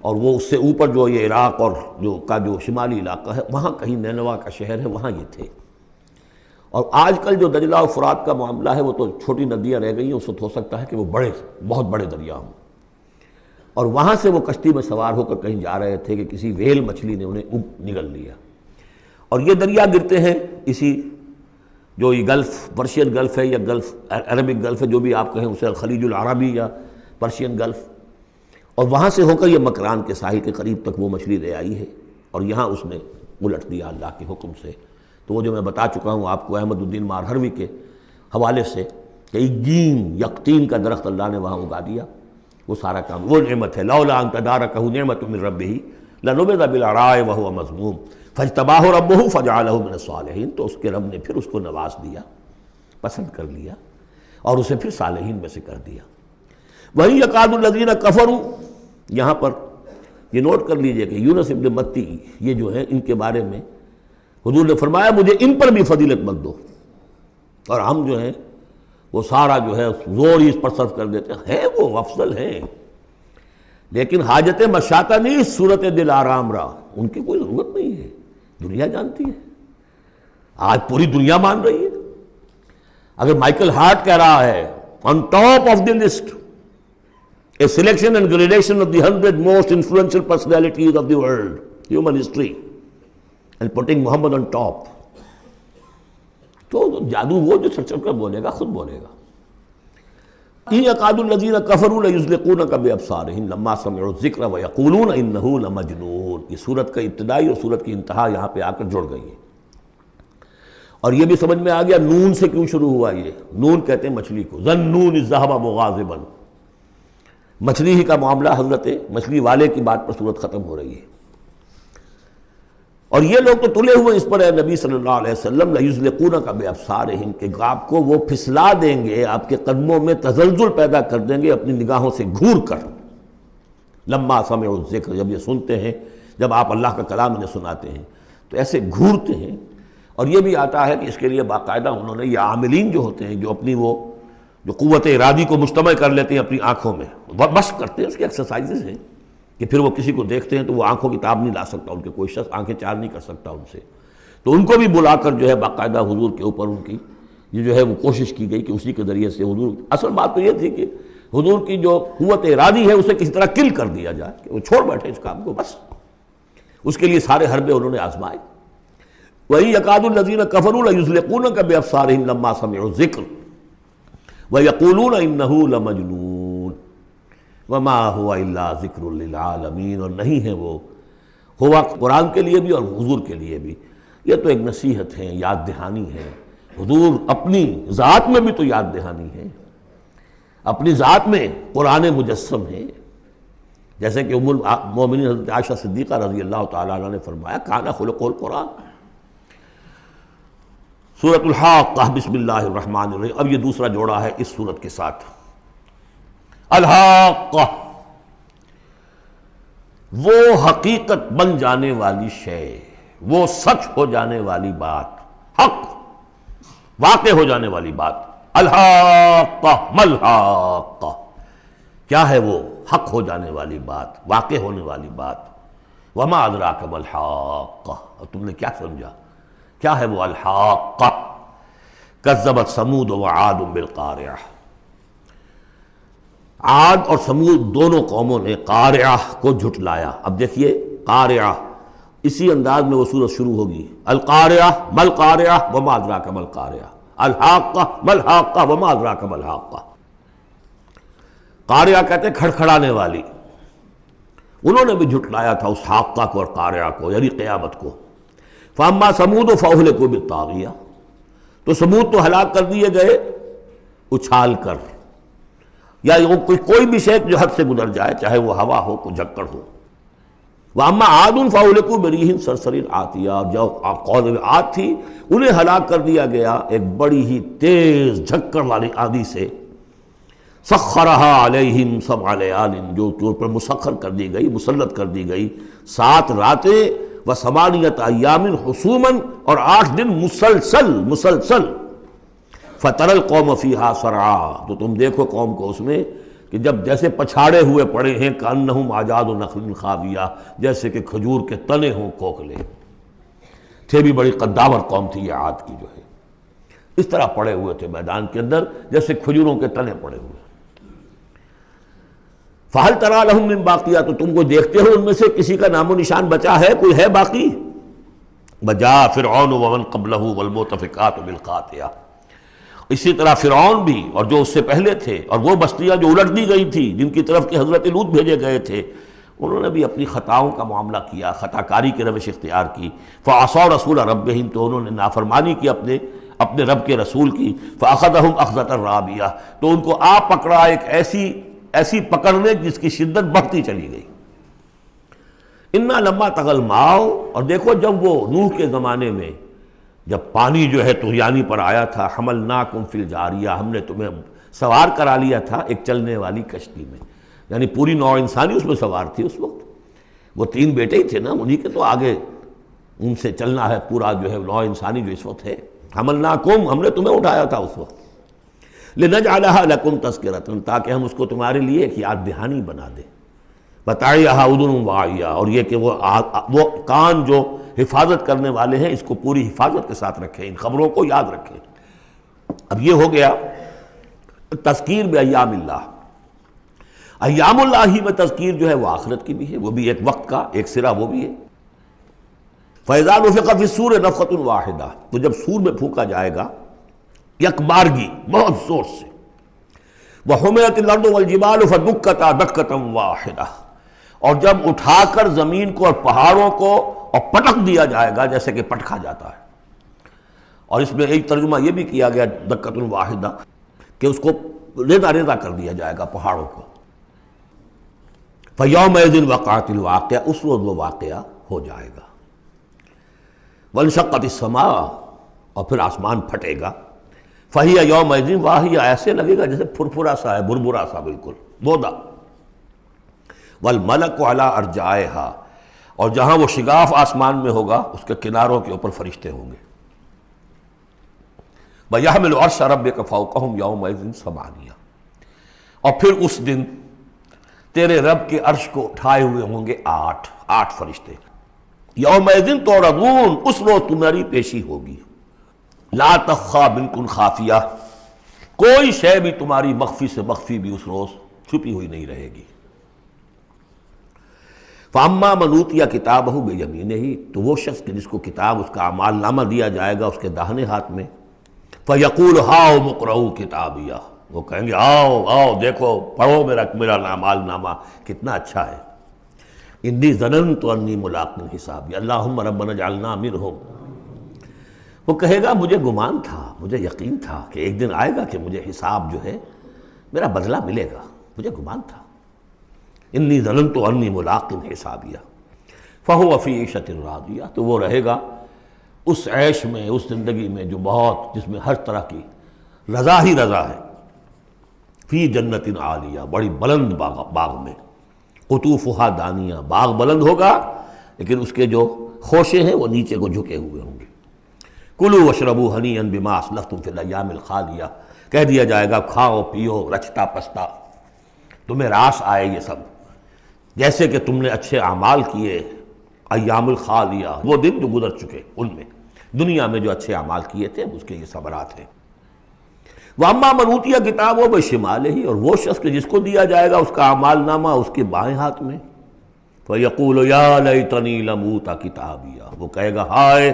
اور وہ اس سے اوپر جو یہ عراق اور جو شمالی علاقہ ہے، وہاں کہیں نینوا کا شہر ہے، وہاں یہ تھے۔ اور آج کل جو دجلہ و فرات کا معاملہ ہے وہ تو چھوٹی ندیاں رہ گئی ہیں، اس وقت ہو سکتا ہے کہ وہ بہت بڑے دریا ہوں۔ اور وہاں سے وہ کشتی میں سوار ہو کر کہیں جا رہے تھے کہ کسی ویل مچھلی نے انہیں نگل لیا، اور یہ دریا گرتے ہیں اسی جو یہ گلف، پرشین گلف ہے یا گلف عربک گلف ہے، جو بھی آپ کہیں اسے، خلیج العربی یا پرشین گلف، اور وہاں سے ہو کر یہ مکران کے ساحل کے قریب تک وہ مچھلی لے آئی ہے، اور یہاں اس نے الٹ دیا اللہ کے حکم سے۔ تو وہ جو میں بتا چکا ہوں آپ کو احمد الدین مارہروی کے حوالے سے کہ ایگین یقطین کا درخت اللہ نے وہاں اگا دیا، وہ سارا کام وہ نعمت ہے۔ لولا ان تدارکہ نعمت من ربہ لنبذ بالعراء وہو مذموم فاجتباہ ربہ فجعلہ من الصالحین۔ تو اس کے رب نے پھر اس کو نواز دیا، پسند کر لیا، اور اسے پھر صالحین میں سے کر دیا۔ وہی یکاد الذین کفروا، یہاں پر یہ نوٹ کر لیجئے کہ یونس ابن متی یہ جو ہے ان کے بارے میں حضور نے فرمایا مجھے ان پر بھی فضیلت مت دو، اور ہم جو ہیں وہ سارا جو ہے زور ہی اس پر صرف کر دیتے ہیں، وہ افضل ہیں، لیکن حاجت مشاطہ نہیں، صورت دل آرام را، ان کی کوئی ضرورت نہیں ہے، دنیا جانتی ہے، آج پوری دنیا مان رہی ہے۔ اگر مائیکل ہارٹ کہہ رہا ہے on top of the list a selection and gradation of the 100 most influential personalities of the world, human history, and putting Muhammad on top، تو جادو وہ جو سر کر بولے گا خود بولے گا۔ ان یکاد الذین کفروا لیزلقونک بابصارہم لما سمعوا الذکر ویقولون انہ لمجنون۔ یہ سورت کا ابتدائی اور سورت کی انتہا یہاں پہ آ کر جڑ گئی ہے، اور یہ بھی سمجھ میں آ گیا نون سے کیوں شروع ہوا۔ یہ نون کہتے ہیں مچھلی کو، ظنون اذ ذہب مغاضبا، مچھلی ہی کا معاملہ، حضرت مچھلی والے کی بات پر سورت ختم ہو رہی ہے۔ اور یہ لوگ تو تلے ہوئے اس پر ہے نبی صلی اللہ علیہ وسلم لیزلقونک بابصارہم، کہ آپ کو وہ پھسلا دیں گے، آپ کے قدموں میں تزلزل پیدا کر دیں گے اپنی نگاہوں سے گھور کر۔ لما سمعوا الذکر، جب یہ سنتے ہیں، جب آپ اللہ کا کلام انہیں سناتے ہیں تو ایسے گھورتے ہیں۔ اور یہ بھی آتا ہے کہ اس کے لیے باقاعدہ انہوں نے یہ عاملین جو ہوتے ہیں، جو اپنی وہ جو قوت ارادی کو مجتمع کر لیتے ہیں اپنی آنکھوں میں، مشق کرتے ہیں، اس کی ایکسرسائزز ہیں کہ پھر وہ کسی کو دیکھتے ہیں تو وہ آنکھوں کی تاب نہیں لا سکتا، ان کے کوئی شخص آنکھیں چار نہیں کر سکتا ان سے، تو ان کو بھی بلا کر جو ہے باقاعدہ حضور کے اوپر ان کی یہ جو ہے وہ کوشش کی گئی کہ اسی کے ذریعے سے حضور، اصل بات تو یہ تھی کہ حضور کی جو قوت ارادی ہے اسے کسی طرح کل کر دیا جائے، کہ وہ چھوڑ بیٹھے اس کام کو، بس اس کے لیے سارے حربے انہوں نے آزمائے۔ وہی یکاد الذین کفروا لیزلقونک بابصارہم لما سمعوا الذکر ویقولون انہ لمجنون وما هو الا ذکر للعالمین، اور نہیں ہے وہ، ہوا قرآن کے لیے بھی اور حضور کے لیے بھی، یہ تو ایک نصیحت ہے، یاد دہانی ہے۔ حضور اپنی ذات میں بھی تو یاد دہانی ہے، اپنی ذات میں قرآن مجسم ہے، جیسے کہ ام المومنین حضرت عائشہ صدیقہ رضی اللہ تعالیٰ عنہ نے فرمایا کان خلق القرآن۔ سورۃ الحاقہ، بسم اللہ الرحمن الرحیم، اب یہ دوسرا جوڑا ہے اس سورت کے ساتھ۔ الحاقہ، وہ حقیقت بن جانے والی شے، وہ سچ ہو جانے والی بات، حق واقع ہو جانے والی بات۔ الحاقہ ملحاقہ، کیا ہے وہ حق ہو جانے والی بات، واقع ہونے والی بات۔ وما ادراک ملحاقہ، اور تم نے کیا سمجھا کیا ہے وہ الحاقہ؟ کذبت ثمود وعاد بالقارعہ، عاد اور سمود دونوں قوموں نے قارعہ کو جھٹلایا۔ اب دیکھیے قارعہ، اسی انداز میں وہ سورت شروع ہوگی، القارعہ مل قارعہ وما ادراک مل قارعہ، الحاقہ مل حاقہ وما ادراک مل حاقہ۔ قارعہ کہتے ہیں کھڑکھڑانے والی، انہوں نے بھی جھٹلایا تھا اس حاقہ کو اور قارعہ کو، یعنی قیامت کو۔ فاما ثمود فاہلکوا بالطاغیہ، تو سمود تو ہلاک کر دیے گئے اچھال کر، یا کوئی بھی شے جو حد سے گزر جائے، چاہے وہ ہوا ہو کوئی جھکڑ ہو۔ واما عاد فاہلکوا بریح صرصر عاتیہ، جو قوم عاد تھی انہیں ہلاک کر دیا گیا ایک بڑی ہی تیز جھکڑ والی آندھی سے، سخرہا علیہم سبع لیال، جو ان پر مسخر کر دی گئی، مسلط کر دی گئی 7 راتیں، و8 ایام حسوما، اور 8 دن مسلسل فتر القوم فیہا صرعا، تو تم دیکھو قوم کو اس میں کہ جب جیسے پچھاڑے ہوئے پڑے ہیں، کأنہم اعجاز نخل خاویہ، جیسے کہ کھجور کے تنے ہوں کوکھلے، تھے بھی بڑی قداور قوم تھی یہ عاد کی جو ہے، اس طرح پڑے ہوئے تھے میدان کے اندر جیسے کھجوروں کے تنے پڑے ہوئے۔ فَهَلْ تَرَىٰ لَهُم مِّن بَاقِيَةٍ، تو تم کو دیکھتے ہو ان میں سے کسی کا نام و نشان بچا ہے، کوئی ہے باقی؟ وَجَاءَ فِرْعَوْنُ وَمَنْ قَبْلَهُ وَالْمُؤْتَفِكَاتُ بِالْخَاطِئَةِ، اسی طرح فرعون بھی اور جو اس سے پہلے تھے، اور وہ بستیاں جو الٹ دی گئی تھی جن کی طرف کہ حضرت لوط بھیجے گئے تھے، انہوں نے بھی اپنی خطاؤں کا معاملہ کیا، خطا کاری کی روش اختیار کی۔ فَعَصَوْا رَسُولَ رَبِّهِمْ، تو انہوں نے نافرمانی کی اپنے رب کے رسول کی۔ فَأَخَذَهُمْ أَخْذَةً رَابِيَةً، تو ان کو پکڑا ایک ایسی پکڑنے جس کی شدت بڑھتی چلی گئی۔ اِنَّا لَمَّا طَغَى الْمَاءُ، اور دیکھو جب وہ نوح کے زمانے میں جب پانی جو ہے طغیانی پر آیا تھا، حملناکم فی الجاریہ، ہم نے تمہیں سوار کرا لیا تھا ایک چلنے والی کشتی میں، یعنی پوری نوع انسانی اس میں سوار تھی اس وقت، وہ 3 بیٹے ہی تھے نا، انہی کے تو آگے ان سے چلنا ہے پورا جو ہے نوع انسانی جو اس وقت ہے۔ حملناکم، ہم نے تمہیں اٹھایا تھا اس وقت، لنجعلها لکم تذکرۃ، تاکہ ہم اس کو تمہارے لیے ایک یاد دہانی بنا دیں، بتعیھا اذن واعیہ، اور یہ کہ وہ کان جو حفاظت کرنے والے ہیں اس کو پوری حفاظت کے ساتھ رکھیں، ان خبروں کو یاد رکھیں۔ اب یہ ہو گیا تذکیر بایام اللہ، ایام اللہ ہی میں تذکیر جو ہے وہ آخرت کی بھی ہے، وہ بھی ایک وقت کا ایک سرا وہ بھی ہے۔ فَإِذَا نُفِخَ فِي الصُّورِ نَفْخَةٌ وَاحِدَةٌ، تو جب سور میں پھونکا جائے گا یک بارگی بہت زور سے، وَحُمِلَتِ الْأَرْضُ وَالْجِبَالُ فَدُكَّتَا دَكَّةً وَاحِدَةً، اور جب اٹھا کر زمین کو اور پہاڑوں کو اور پٹک دیا جائے گا جیسے کہ پٹکا جاتا ہے۔ اور اس میں ایک ترجمہ یہ بھی کیا گیا دَكَّةٌ وَاحِدَةً کہ اس کو ریزہ ریزہ کر دیا جائے گا پہاڑوں کو۔ فَيَوْمَئِذٍ وَقَعَتِ الْوَاقِعَةُ، اس وقت وہ واقعہ ہو جائے گا۔ وَانشَقَّتِ السَّمَاءُ، اور پھر آسمان پھٹے گا۔ فَهِيَ يَوْمَئِذٍ وَاهِيَةٌ، ایسے لگے گا جیسے پھرپھرا سا ہے، بربرا سا بالکل بودا۔ وَالْمَلَكُ عَلَىٰ أَرْجَائِهَا، اور جہاں وہ شگاف آسمان میں ہوگا اس کے کناروں کے اوپر فرشتے ہوں گے۔ وَيَحْمِلُ عَرْشَ رَبِّكَ فَوْقَهُمْ يَوْمَئِذٍ ثَمَانِيَةٌ، اور پھر اس دن تیرے رب کے عرش کو اٹھائے ہوئے ہوں گے 8 فرشتے۔ یومئذ تعرضون، اس روز تمہاری پیشی ہوگی۔ لا تخفی منکم خافیہ، کوئی شے بھی تمہاری مخفی سے مخفی بھی اس روز چھپی ہوئی نہیں رہے گی۔ فاما من اوتی کتابہ بیمینہ، تو وہ شخص کہ جس کو کتاب اس کا اعمال نامہ دیا جائے گا اس کے داہنے ہاتھ میں، فیقول ہاؤم اقرؤوا کتابیہ، وہ کہیں گے آؤ آؤ دیکھو پڑھو میرا اعمال نامہ کتنا اچھا ہے۔ انی ظننت انی ملاق حسابی اللہم ربنا اجعلنا منہم، وہ کہے گا مجھے گمان تھا، مجھے یقین تھا کہ ایک دن آئے گا کہ مجھے حساب جو ہے میرا بدلہ ملے گا، مجھے گمان تھا۔ انی ظننت انی ملاق حسابیہ فہو فی عیشۃ راضیہ، تو وہ رہے گا اس عیش میں، اس زندگی میں جو بہت، جس میں ہر طرح کی رضا ہی رضا ہے۔ فی جنت عالیہ، بڑی بلند باغ میں، قطوفہا دانیہ، باغ بلند ہوگا لیکن اس کے جو خوشے ہیں وہ نیچے کو جھکے ہوئے ہوں گے۔ کلوا واشربوا ہنیئا بما اسلفتم فی الایام الخالیہ، کہہ دیا جائے گا کھاؤ پیو رچتا پستا، تمہیں راس آئے یہ سب، جیسے کہ تم نے اچھے اعمال کیے ایام الخالیہ، وہ دن جو گزر چکے ان میں، دنیا میں جو اچھے اعمال کیے تھے اس کے یہ ثمرات ہیں۔ وَأَمَّا مَنْ أُوتِیَ کِتَابَهُ بِشِمَالِهِ، اور وہ شخص کہ جس کو دیا جائے گا اس کا اعمال نامہ اس کے بائیں ہاتھ میں، فَيَقُولُ يَا لَيْتَنِي لَمْ أُوتَ کِتَابِیَهْ، وہ کہے گا ہائے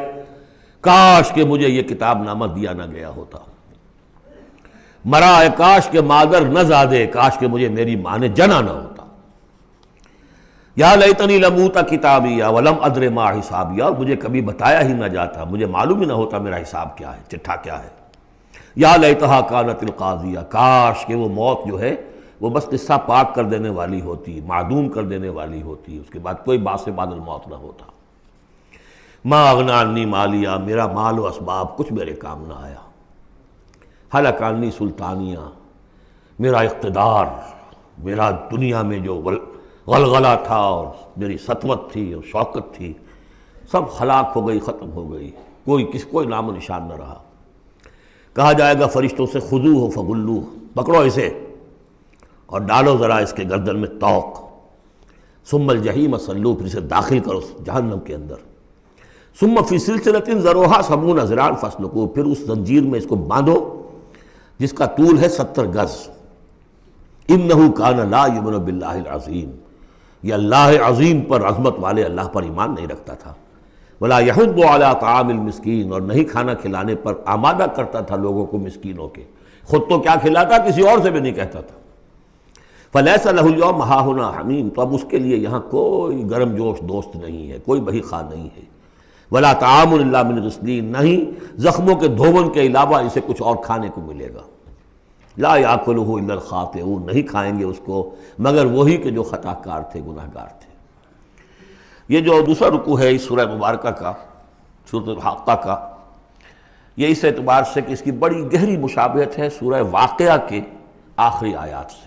کاش کہ مجھے یہ کتاب نامہ دیا نہ گیا ہوتا، مرا کاش کہ مادر نہ زادے، کاش کہ مجھے میری ماں نے جنا نہ ہوتا۔ یا لیتنی لم اوت کتابیہ ولم ادر ما حسابیہ، مجھے کبھی بتایا ہی نہ جاتا، مجھے معلوم ہی نہ ہوتا میرا حساب کیا ہے، چٹھا کیا ہے۔ یا لیتہا کانت القاضیہ، کاش کہ وہ موت جو ہے وہ بس قصہ پاک کر دینے والی ہوتی، معدوم کر دینے والی ہوتی، اس کے بعد کوئی باعث بعد الموت نہ ہوتا۔ ما اغنی عنی مالیہ، میرا مال و اسباب کچھ میرے کام نہ آیا۔ ہلک عنی سلطانیہ، میرا اقتدار، میرا دنیا میں جو غلغلہ تھا اور میری سطوت تھی اور شوکت تھی، سب ہلاک ہو گئی، ختم ہو گئی، کوئی نام و نشان نہ رہا۔ کہا جائے گا فرشتوں سے خذوہ فغلوہ، پکڑو اسے اور ڈالو ذرا اس کے گردن میں طوق، ثم الجحیم صلوہ، پھر اسے داخل کرو جہنم کے اندر، ثم فی سلسلۃ ذرعها 70 ذراعا فاسلکوہ، پھر اس زنجیر میں اس کو باندھو جس کا طول ہے 70 گز۔ انہ کان لا یؤمن باللہ العظیم، یہ اللہ عظیم پر، عظمت والے اللہ پر ایمان نہیں رکھتا تھا۔ ولا یحض علی طعام المسکین، اور نہیں کھانا کھلانے پر آمادہ کرتا تھا لوگوں کو مسکینوں کے، خود تو کیا کھلاتا کسی اور سے بھی نہیں کہتا تھا۔ فلیس لہ اليوم ہاہنا حمیم، تو اب اس کے لیے یہاں کوئی گرم جوش دوست نہیں ہے، کوئی بہی خواہ نہیں ہے۔ ولا طعام الا من غسلین، نہیں زخموں کے دھون کے علاوہ اسے کچھ اور کھانے کو ملے گا۔ لا یاکلہ الا الخاطئون، نہیں کھائیں گے اس کو مگر وہی کہ جو خطا کار تھے، گناہ گار تھے۔ یہ جو دوسرا رکوع ہے اس سورہ مبارکہ کا، سورۃ الحاقہ کا، یہ اس اعتبار سے کہ اس کی بڑی گہری مشابہت ہے سورہ واقعہ کے آخری آیات سے۔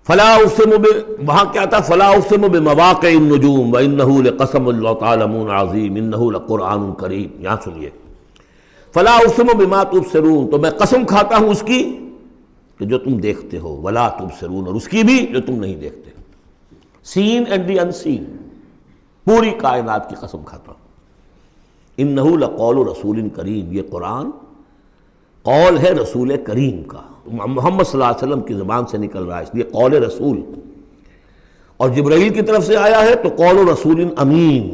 فلا اقسم وہاں کیا تھا؟ فلا اقسم بمواقع النجوم وانہ لقسم لو تعلمون عظیم انہ لقرآن کریم۔ یہاں سنیے، فلا اقسم بما تبصرون، تو میں قسم کھاتا ہوں اس کی کہ جو تم دیکھتے ہو، ولا تبصرون، اور اس کی بھی جو تم نہیں دیکھتے، سین اینڈ دی انسین، پوری کائنات کی قسم کھاتا ہوں۔ انہ لقول رسول کریم، یہ قرآن قول ہے رسول کریم کا، محمد صلی اللہ علیہ وسلم کی زبان سے نکل رہا ہے، اس لیے قول رسول، اور جبرائیل کی طرف سے آیا ہے تو قول رسول امین،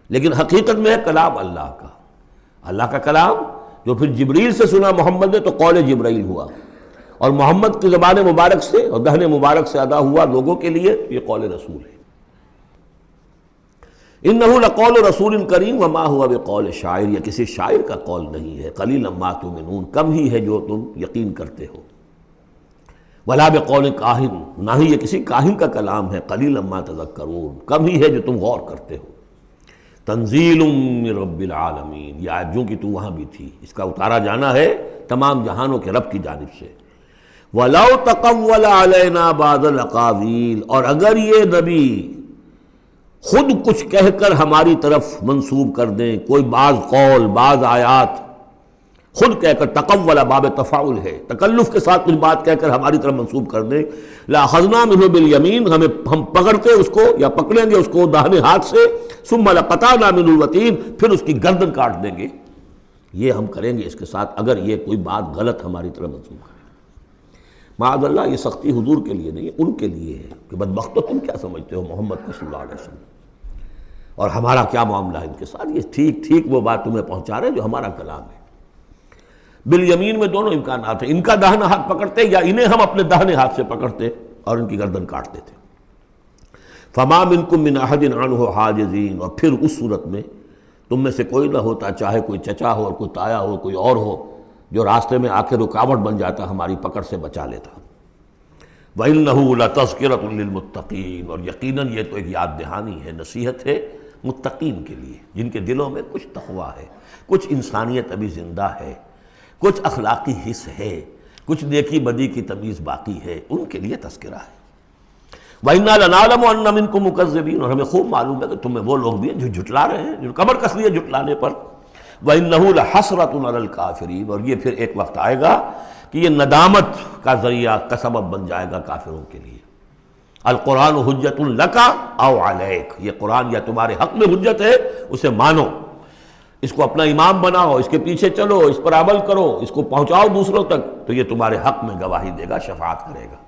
لیکن حقیقت میں ہے کلام اللہ کا، اللہ کا کلام جو پھر جبریل سے سنا محمد نے تو قول جبرائیل ہوا، اور محمد کی زبان مبارک سے اور دہن مبارک سے ادا ہوا لوگوں کے لیے، یہ قول رسول ہے۔ انہ لقول رسول کریم وما هو بقول شاعر، یہ کسی شاعر کا قول نہیں ہے، قلیلا ما تؤمنون، کم ہی ہے جو تم یقین کرتے ہو، ولا بقول کاہن، نہ ہی یہ کسی کاہن کا کلام ہے، قلیلا ما تذکرون، کم ہی ہے جو تم غور کرتے ہو۔ تنزیل من رب العالمین، یہ آیت جو کہ تو وہاں بھی تھی، اس کا اتارا جانا ہے تمام جہانوں کے رب کی جانب سے۔ وَلَوْ تَقَوَّلَ عَلَيْنَا بَعْضَ الْأَقَاوِيلِ، اور اگر یہ نبی خود کچھ کہہ کر ہماری طرف منسوب کر دیں، کوئی بعض قول، بعض آیات خود کہہ کر، تقول باب تفاعل ہے، تکلف کے ساتھ کچھ بات کہہ کر ہماری طرف منسوب کر دیں، لَأَخَذْنَا مِنْهُ بِالْيَمِينِ، ہم پکڑتے اس کو یا پکڑیں گے اس کو داہنے ہاتھ سے، ثُمَّ لَقَطَعْنَا مِنْهُ الْوَتِينَ، پھر اس کی گردن کاٹ دیں گے۔ یہ ہم کریں گے اس کے ساتھ اگر یہ کوئی بات غلط ہماری طرف منسوب کرے۔ معاذ اللہ، یہ سختی حضور کے لیے نہیں ہے، ان کے لیے ہے کہ بدبختو تم کیا سمجھتے ہو محمد صلی اللہ علیہ وسلم، اور ہمارا کیا معاملہ ہے ان کے ساتھ، یہ ٹھیک ٹھیک وہ بات تمہیں پہنچا رہے جو ہمارا کلام ہے۔ بالیمین میں دونوں امکانات ہیں، ان کا داہنا ہاتھ پکڑتے یا انہیں ہم اپنے داہنے ہاتھ سے پکڑتے اور ان کی گردن کاٹ دیتے۔ فما منکم من احد عنہ حاجزین، اور پھر اس صورت میں تم میں سے کوئی نہ ہوتا، چاہے کوئی چچا ہو اور کوئی تایا ہو، کوئی اور ہو، جو راستے میں آ کے رکاوٹ بن جاتا، ہماری پکڑ سے بچا لیتا۔ وَإِنَّهُ لَتَذْكِرَةٌ لِّلْمُتَّقِينَ، اور یقیناً یہ تو ایک یاد دہانی ہے، نصیحت ہے متقین کے لیے، جن کے دلوں میں کچھ تقویٰ ہے، کچھ انسانیت ابھی زندہ ہے، کچھ اخلاقی حس ہے، کچھ نیکی بدی کی تمیز باقی ہے، ان کے لیے تذکرہ ہے۔ وَإِنَّا لَنَعْلَمُ أَنَّ مِنْكُم مُّكَذِّبِينَ، اور ہمیں خوب معلوم ہے کہ تمہیں وہ لوگ بھی ہیں جو جھٹلا رہے ہیں، جو کمر کس لیے جھٹلانے پر۔ وَإِنَّهُ لَحَسْرَةٌ عَلَى الْكَافِرِينَ، اور یہ پھر ایک وقت آئے گا کہ یہ ندامت کا ذریعہ کا سبب بن جائے گا کافروں کے لیے۔ القرآن حجت لک او علیک، یہ قرآن یا تمہارے حق میں حجت ہے، اسے مانو، اس کو اپنا امام بناؤ، اس کے پیچھے چلو، اس پر عمل کرو، اس کو پہنچاؤ دوسروں تک، تو یہ تمہارے حق میں گواہی دے گا، شفاعت کرے گا،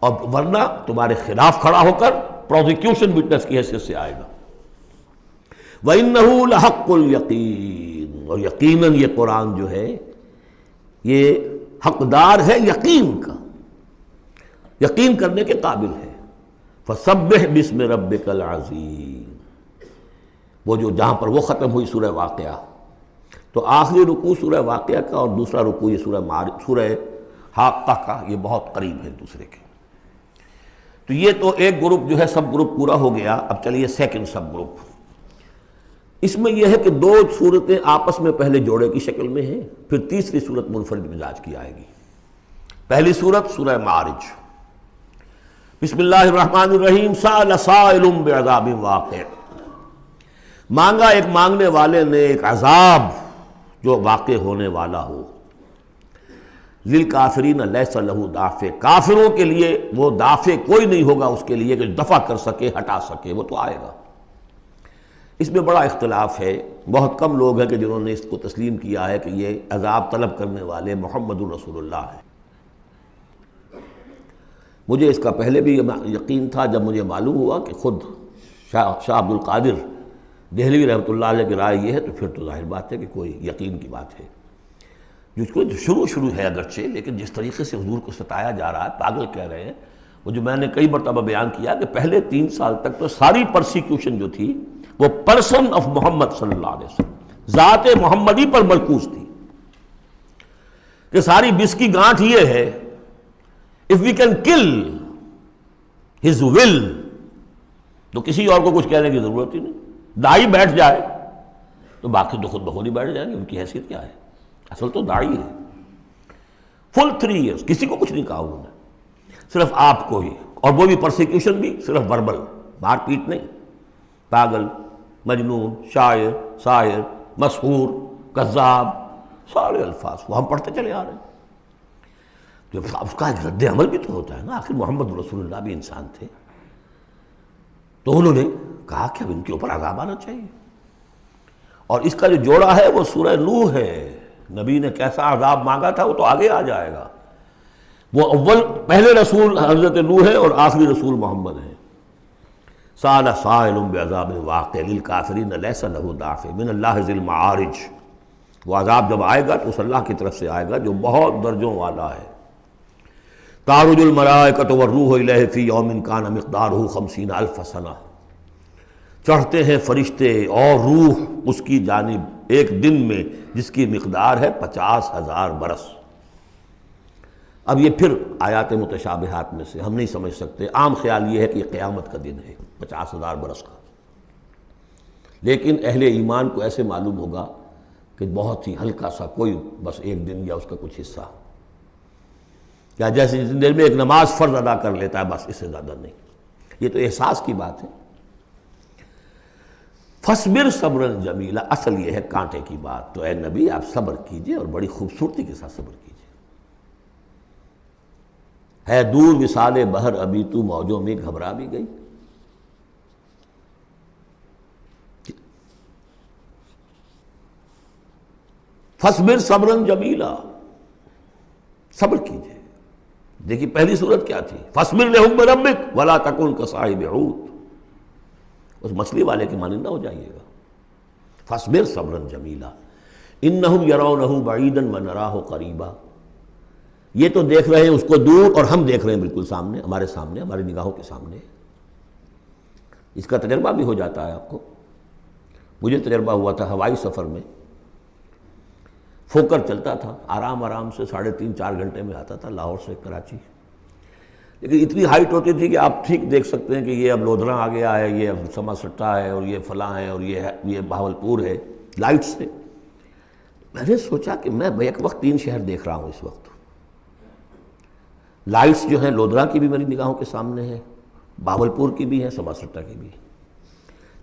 اور ورنہ تمہارے خلاف کھڑا ہو کر پروزیکیوشن وٹنس کی حیثیت سے آئے گا۔ وَإِنَّهُ لَحَقُّ الْيَقِينِ، اور یقیناً یہ قرآن جو ہے یہ حقدار ہے یقین کا، یقین کرنے کے قابل ہے۔ فَسَبِّحْ بِاسْمِ رَبِّكَ الْعَظِيمِ، وہ جو جہاں پر وہ ختم ہوئی سورہ واقعہ، تو آخری رکوع سورہ واقعہ کا اور دوسرا رکوع یہ سورہ حاقہ کا، یہ بہت قریب ہے دوسرے کے۔ تو یہ تو ایک گروپ جو ہے سب گروپ پورا ہو گیا، اب چلیے سیکنڈ سب گروپ۔ اس میں یہ ہے کہ دو صورتیں آپس میں پہلے جوڑے کی شکل میں ہیں، پھر تیسری صورت منفرد مزاج کی آئے گی۔ پہلی صورت سورہ معارج، بسم اللہ الرحمن الرحیم، سأل سائل بعذاب واقع، مانگا ایک مانگنے والے نے ایک عذاب جو واقع ہونے والا ہو۔ للکافرین لیس لہ دافع، کافروں کے لیے وہ دافع کوئی نہیں ہوگا اس کے لیے کہ دفع کر سکے، ہٹا سکے، وہ تو آئے گا۔ اس میں بڑا اختلاف ہے، بہت کم لوگ ہیں کہ جنہوں نے اس کو تسلیم کیا ہے کہ یہ عذاب طلب کرنے والے محمد رسول اللہ ہیں۔ مجھے اس کا پہلے بھی یقین تھا، جب مجھے معلوم ہوا کہ خود شاہ عبد القادر دہلوی رحمۃ اللہ علیہ کی رائے یہ ہے، تو پھر تو ظاہر بات ہے کہ کوئی یقین کی بات ہے، جس کو شروع ہے اگرچہ، لیکن جس طریقے سے حضور کو ستایا جا رہا ہے، پاگل کہہ رہے ہیں، وہ جو میں نے کئی مرتبہ بیان کیا کہ پہلے 3 سال تک تو ساری پرسیکیوشن جو تھی وہ پرسن آف محمد صلی اللہ علیہ وسلم، ذات محمدی پر مرکوز تھی، کہ ساری بس کی گانٹھ یہ ہے if we can kill his will تو کسی اور کو کچھ کہنے کی ضرورت ہی نہیں، داعی بیٹھ جائے تو باقی تو خود بخود ہی بیٹھ جائیں گے، ان کی حیثیت کیا ہے، اصل تو داعی ہے۔ فل 3 ایئرس کسی کو کچھ نہیں کہا انہوں نے، صرف آپ کو ہی، اور وہ بھی پرسیکیوشن بھی صرف وربل، مار پیٹ نہیں، پاگل، مجنون، شاعر، ساحر، مسحور، کذاب، سارے الفاظ وہ ہم پڑھتے چلے آ رہے ہیں۔ جو اس کا ایک رد عمل بھی تو ہوتا ہے نا، آخر محمد رسول اللہ بھی انسان تھے، تو انہوں نے کہا کہ اب ان کے اوپر عذاب آنا چاہیے، اور اس کا جو جوڑا ہے وہ سورہ نوح ہے۔ نبی نے کیسا عذاب مانگا تھا وہ تو آگے آ جائے گا، وہ پہلے رسول حضرت نوح ہے اور آخری رسول محمد ہے۔ سأل سائل بعذاب واقع للکافرین لیس لہ دافع من اللہ ذی المعارج، وہ عذاب جب آئے گا تو اس اللہ کی طرف سے آئے گا جو بہت درجوں والا ہے۔ تعرج الملائکۃ والروح الیہ فی یوم کان مقدارہ 50,000 سنہ، چڑھتے ہیں فرشتے اور روح اس کی جانب ایک دن میں جس کی مقدار ہے 50,000 برس۔ اب یہ پھر آیات متشابہات میں سے ہم نہیں سمجھ سکتے، عام خیال یہ ہے کہ یہ قیامت کا دن ہے 50,000 برس کا، لیکن اہل ایمان کو ایسے معلوم ہوگا کہ بہت ہی ہلکا سا، کوئی بس ایک دن یا اس کا کچھ حصہ، کیا جیسے جتنی دیر میں ایک نماز فرض ادا کر لیتا ہے بس، اس سے زیادہ نہیں۔ یہ تو احساس کی بات ہے۔ فَاصْبِرْ صَبْرًا جَمِيلًا، اصل یہ ہے کانٹے کی بات، تو اے نبی آپ صبر کیجئے اور بڑی خوبصورتی کے ساتھ صبر کیجئے۔ ہے دور وصال بحر ابھی تو موجوں میں گھبرا بھی گئی، فَاصْبِرْ صَبْرًا جَمِيلًا، صبر کیجئے۔ دیکھیے پہلی صورت کیا تھی، فَاصْبِرْ لِحُکْمِ رَبِّكَ وَلَا تَكُنْ كَصَاحِبِ حوت، اس مچھلی والے کے مانندہ ہو جائیے گا۔ فَاصْبِرْ صَبْرًا جَمِيلًا إِنَّهُمْ يَرَوْنَهُ بَعِيدًا وَنَرَاهُ قَرِيبًا، یہ تو دیکھ رہے ہیں اس کو دور اور ہم دیکھ رہے ہیں بالکل سامنے، ہمارے سامنے، ہماری نگاہوں کے سامنے۔ اس کا تجربہ بھی ہو جاتا ہے آپ کو، مجھے تجربہ ہوا تھا ہوائی سفر میں، فوکر چلتا تھا آرام آرام سے 3.5-4 گھنٹے میں آتا تھا لاہور سے کراچی، لیکن اتنی ہائٹ ہوتی تھی کہ آپ ٹھیک دیکھ سکتے ہیں کہ یہ اب لودھراں آ گیا ہے، یہ اب سما سٹا ہے، اور یہ فلاں ہے، اور یہ بہاولپور ہے، لائٹ سے۔ میں نے سوچا کہ میں بیک وقت 3 شہر دیکھ رہا ہوں اس وقت، لائٹس جو ہیں لودھراں کی بھی میری نگاہوں کے سامنے ہے، بہاولپور کی بھی ہے، سما سٹا کی بھی ہے۔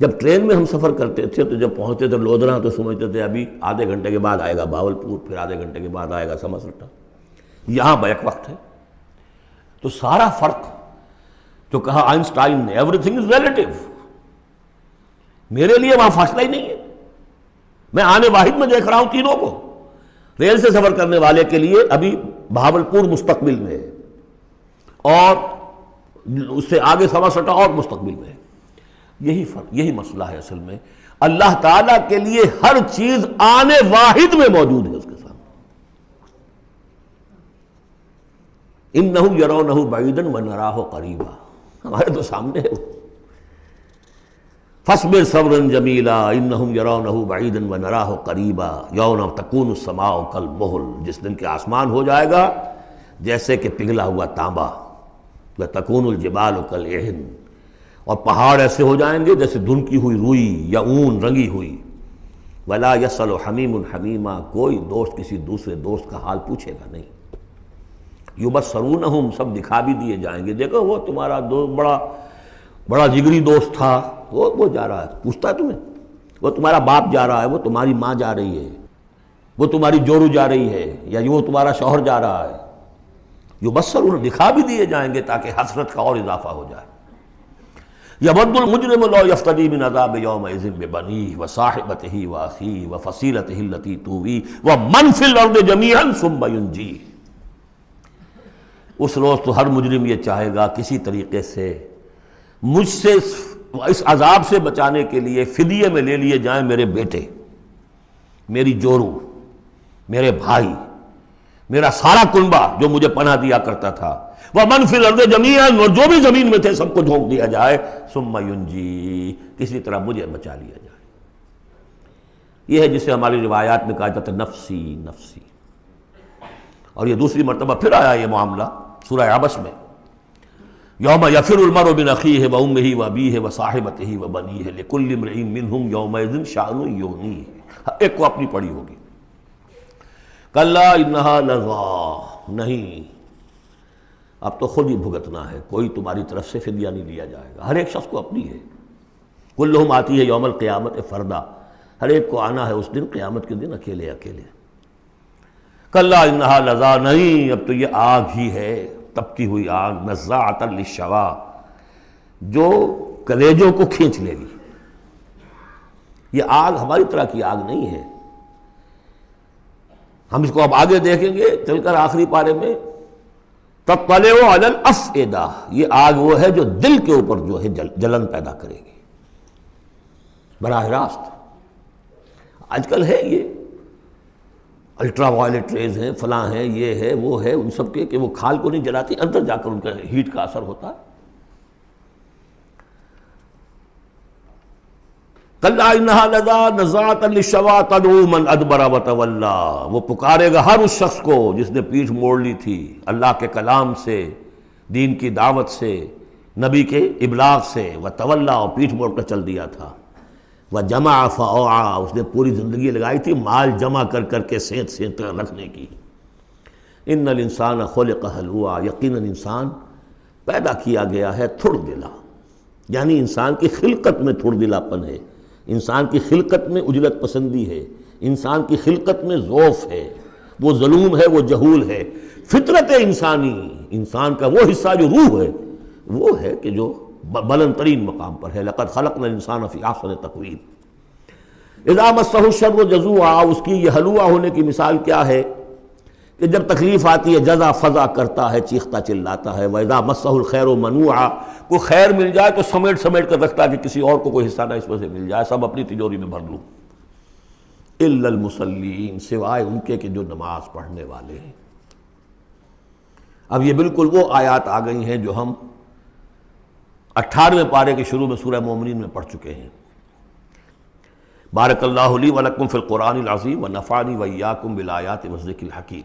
جب ٹرین میں ہم سفر کرتے تھے تو جب پہنچتے تھے لودھراں تو سمجھتے تھے ابھی آدھے گھنٹے کے بعد آئے گا بہاولپور، پھر آدھے گھنٹے کے بعد آئے گا سما سٹا، یہاں بیک وقت ہے۔ تو سارا فرق جو کہا آئنسٹائن نے، ایوری تھنگ از ریلیٹیو، میرے لیے وہاں فاصلہ ہی نہیں ہے، میں آنے واحد میں دیکھ رہا ہوں تینوں کو۔ ریل سے سفر کرنے والے کے لیے ابھی بہاولپور مستقبل میں ہے، اور اس سے آگے سما سٹا اور مستقبل میں ہے۔ یہی فرق، یہی مسئلہ ہے اصل میں، اللہ تعالیٰ کے لیے ہر چیز آنے واحد میں موجود ہے اس کے سامنے۔ اِنَّهُمْ يَرَوْنَهُ بَعِيدًا وَنَرَاهُ قَرِيبًا، ہمارے تو سامنے ہے۔ فَاصْبِرْ صَبْرًا جَمِيلًا إِنَّهُمْ يَرَوْنَهُ بَعِيدًا وَنَرَاهُ قَرِيبًا يَوْمَ تَكُونُ السَّمَاءُ كَالْمُهْلِ، جس دن کے آسمان ہو جائے گا جیسے کہ پگھلا ہوا تانبا، وَتَكُونُ الْجِبَالُ كَالْعِهْنِ، اور پہاڑ ایسے ہو جائیں گے جیسے دھن کی ہوئی روئی یا اون رنگی ہوئی۔ ولا یسأل حمیم حمیما، کوئی دوست کسی دوسرے دوست کا حال پوچھے گا نہیں. یبصرونہم، سب دکھا بھی دیے جائیں گے، دیکھو وہ تمہارا دوست بڑا جگری دوست تھا، وہ جا رہا ہے، پوچھتا ہے تمہیں، وہ تمہارا باپ جا رہا ہے، وہ تمہاری ماں جا رہی ہے، وہ تمہاری جورو جا رہی ہے، یا وہ تمہارا شوہر جا رہا ہے. یبصرون، دکھا بھی دیے جائیں گے تاکہ حسرت کا اور اضافہ ہو جائے. یود المجرم لو یفتدی من عذاب یومئذ ببنیہ وصاحبتہ واخیہ وفصیلتہ التی تؤویہ ومن فی الارض جمیعا ثم ینجیہ. اس روز تو ہر مجرم یہ چاہے گا کسی طریقے سے مجھ سے اس عذاب سے بچانے کے لیے فدیے میں لے لیے جائیں میرے بیٹے، میری جورو، میرے بھائی، میرا سارا کنبہ جو مجھے پناہ دیا کرتا تھا. وَمَنْ فِي الْأَرْضِ جَمِيعًا، اور جو بھی زمین میں تھے سب کو جھونک دیا جائے. ثُمَّ يُنْجِي، کسی طرح مجھے بچا لیا جائے. یہ ہے جسے ہماری روایات میں کہا جاتا ہے نفسی نفسی. اور یہ دوسری مرتبہ پھر آیا یہ معاملہ سورہ عبس میں، یوم یفر المرء من اخیہ وامہ وابیہ وصاحبتہ وبنیہ لکل امرئ منہم یومئذ شأن یغنیہ. ایک کو اپنی پڑی ہوگی. کلا انہا لظیٰ، نہیں، اب تو خود ہی بھگتنا ہے، کوئی تمہاری طرف سے فدیہ نہیں لیا جائے گا. ہر ایک شخص کو اپنی ہے. کلہم آتی ہے یوم القیامت فردا، ہر ایک کو آنا ہے اس دن، قیامت کے دن اکیلے اکیلے. کلا انہا لظیٰ، نہیں، اب تو یہ آگ ہی ہے، تپتی ہوئی آگ، نزاعۃ للشویٰ، جو کلیجوں کو کھینچ لے گی. یہ آگ ہماری طرح کی آگ نہیں ہے. ہم اس کو اب آگے دیکھیں گے چل کر آخری پارے میں. تطلع علی الافئدہ، یہ آگ وہ ہے جو دل کے اوپر جو ہے جلن پیدا کرے گی براہ راست. آج کل ہے یہ الٹرا وائلٹ ریز ہیں، فلاں ہیں، یہ ہے وہ ہے، ان سب کے کہ وہ کھال کو نہیں جلاتی، اندر جا کر ان کا ہیٹ کا اثر ہوتا ہے. کلا انہا لظیٰ نزاعۃ للشویٰ تدعو من ادبر وتولی، وہ پکارے گا ہر اس شخص کو جس نے پیٹھ موڑ لی تھی اللہ کے کلام سے، دین کی دعوت سے، نبی کے ابلاغ سے، وتولی، اور پیٹھ موڑ کر چل دیا تھا. وجمع فاوعیٰ، اس نے پوری زندگی لگائی تھی مال جمع کر کر کے سینت سینت رکھنے کی. ان الانسان خلق ہلوعا، یقیناً انسان پیدا کیا گیا ہے تھڑ دلا، یعنی انسان کی خلقت میں تھڑ دلاپن ہے، انسان کی خلقت میں اجلت پسندی ہے، انسان کی خلقت میں ضعف ہے، وہ ظلوم ہے، وہ جہول ہے. فطرت انسانی، انسان کا وہ حصہ جو روح ہے وہ ہے کہ جو بلند ترین مقام پر ہے. لقد خلقنا الانسان فی احسن تقویم. اذا مسہ الشر جزوعا، اس کی یہ ہلوعا ہونے کی مثال کیا ہے کہ جب تکلیف آتی ہے جزا فضا کرتا ہے، چیختا چلاتا ہے. وَإِذَا مَسَّهُ الْخَيْرُ مَنُوعًا، کوئی خیر مل جائے تو سمیٹ سمیٹ کر رکھتا ہے کہ کسی اور کو کوئی حصہ نہ اس میں سے مل جائے، سب اپنی تجوری میں بھر لوں. إِلَّا الْمُصَلِّينَ، سوائے ان کے کہ جو نماز پڑھنے والے ہیں. اب یہ بالکل وہ آیات آ گئی ہیں جو ہم 18ویں پارے کے شروع میں سورہ مومنین میں پڑھ چکے ہیں. بارک اللہ لی ولکم فی القرآن العظیم ونفعنی وإیاکم بالآیات والذکر الحکیم.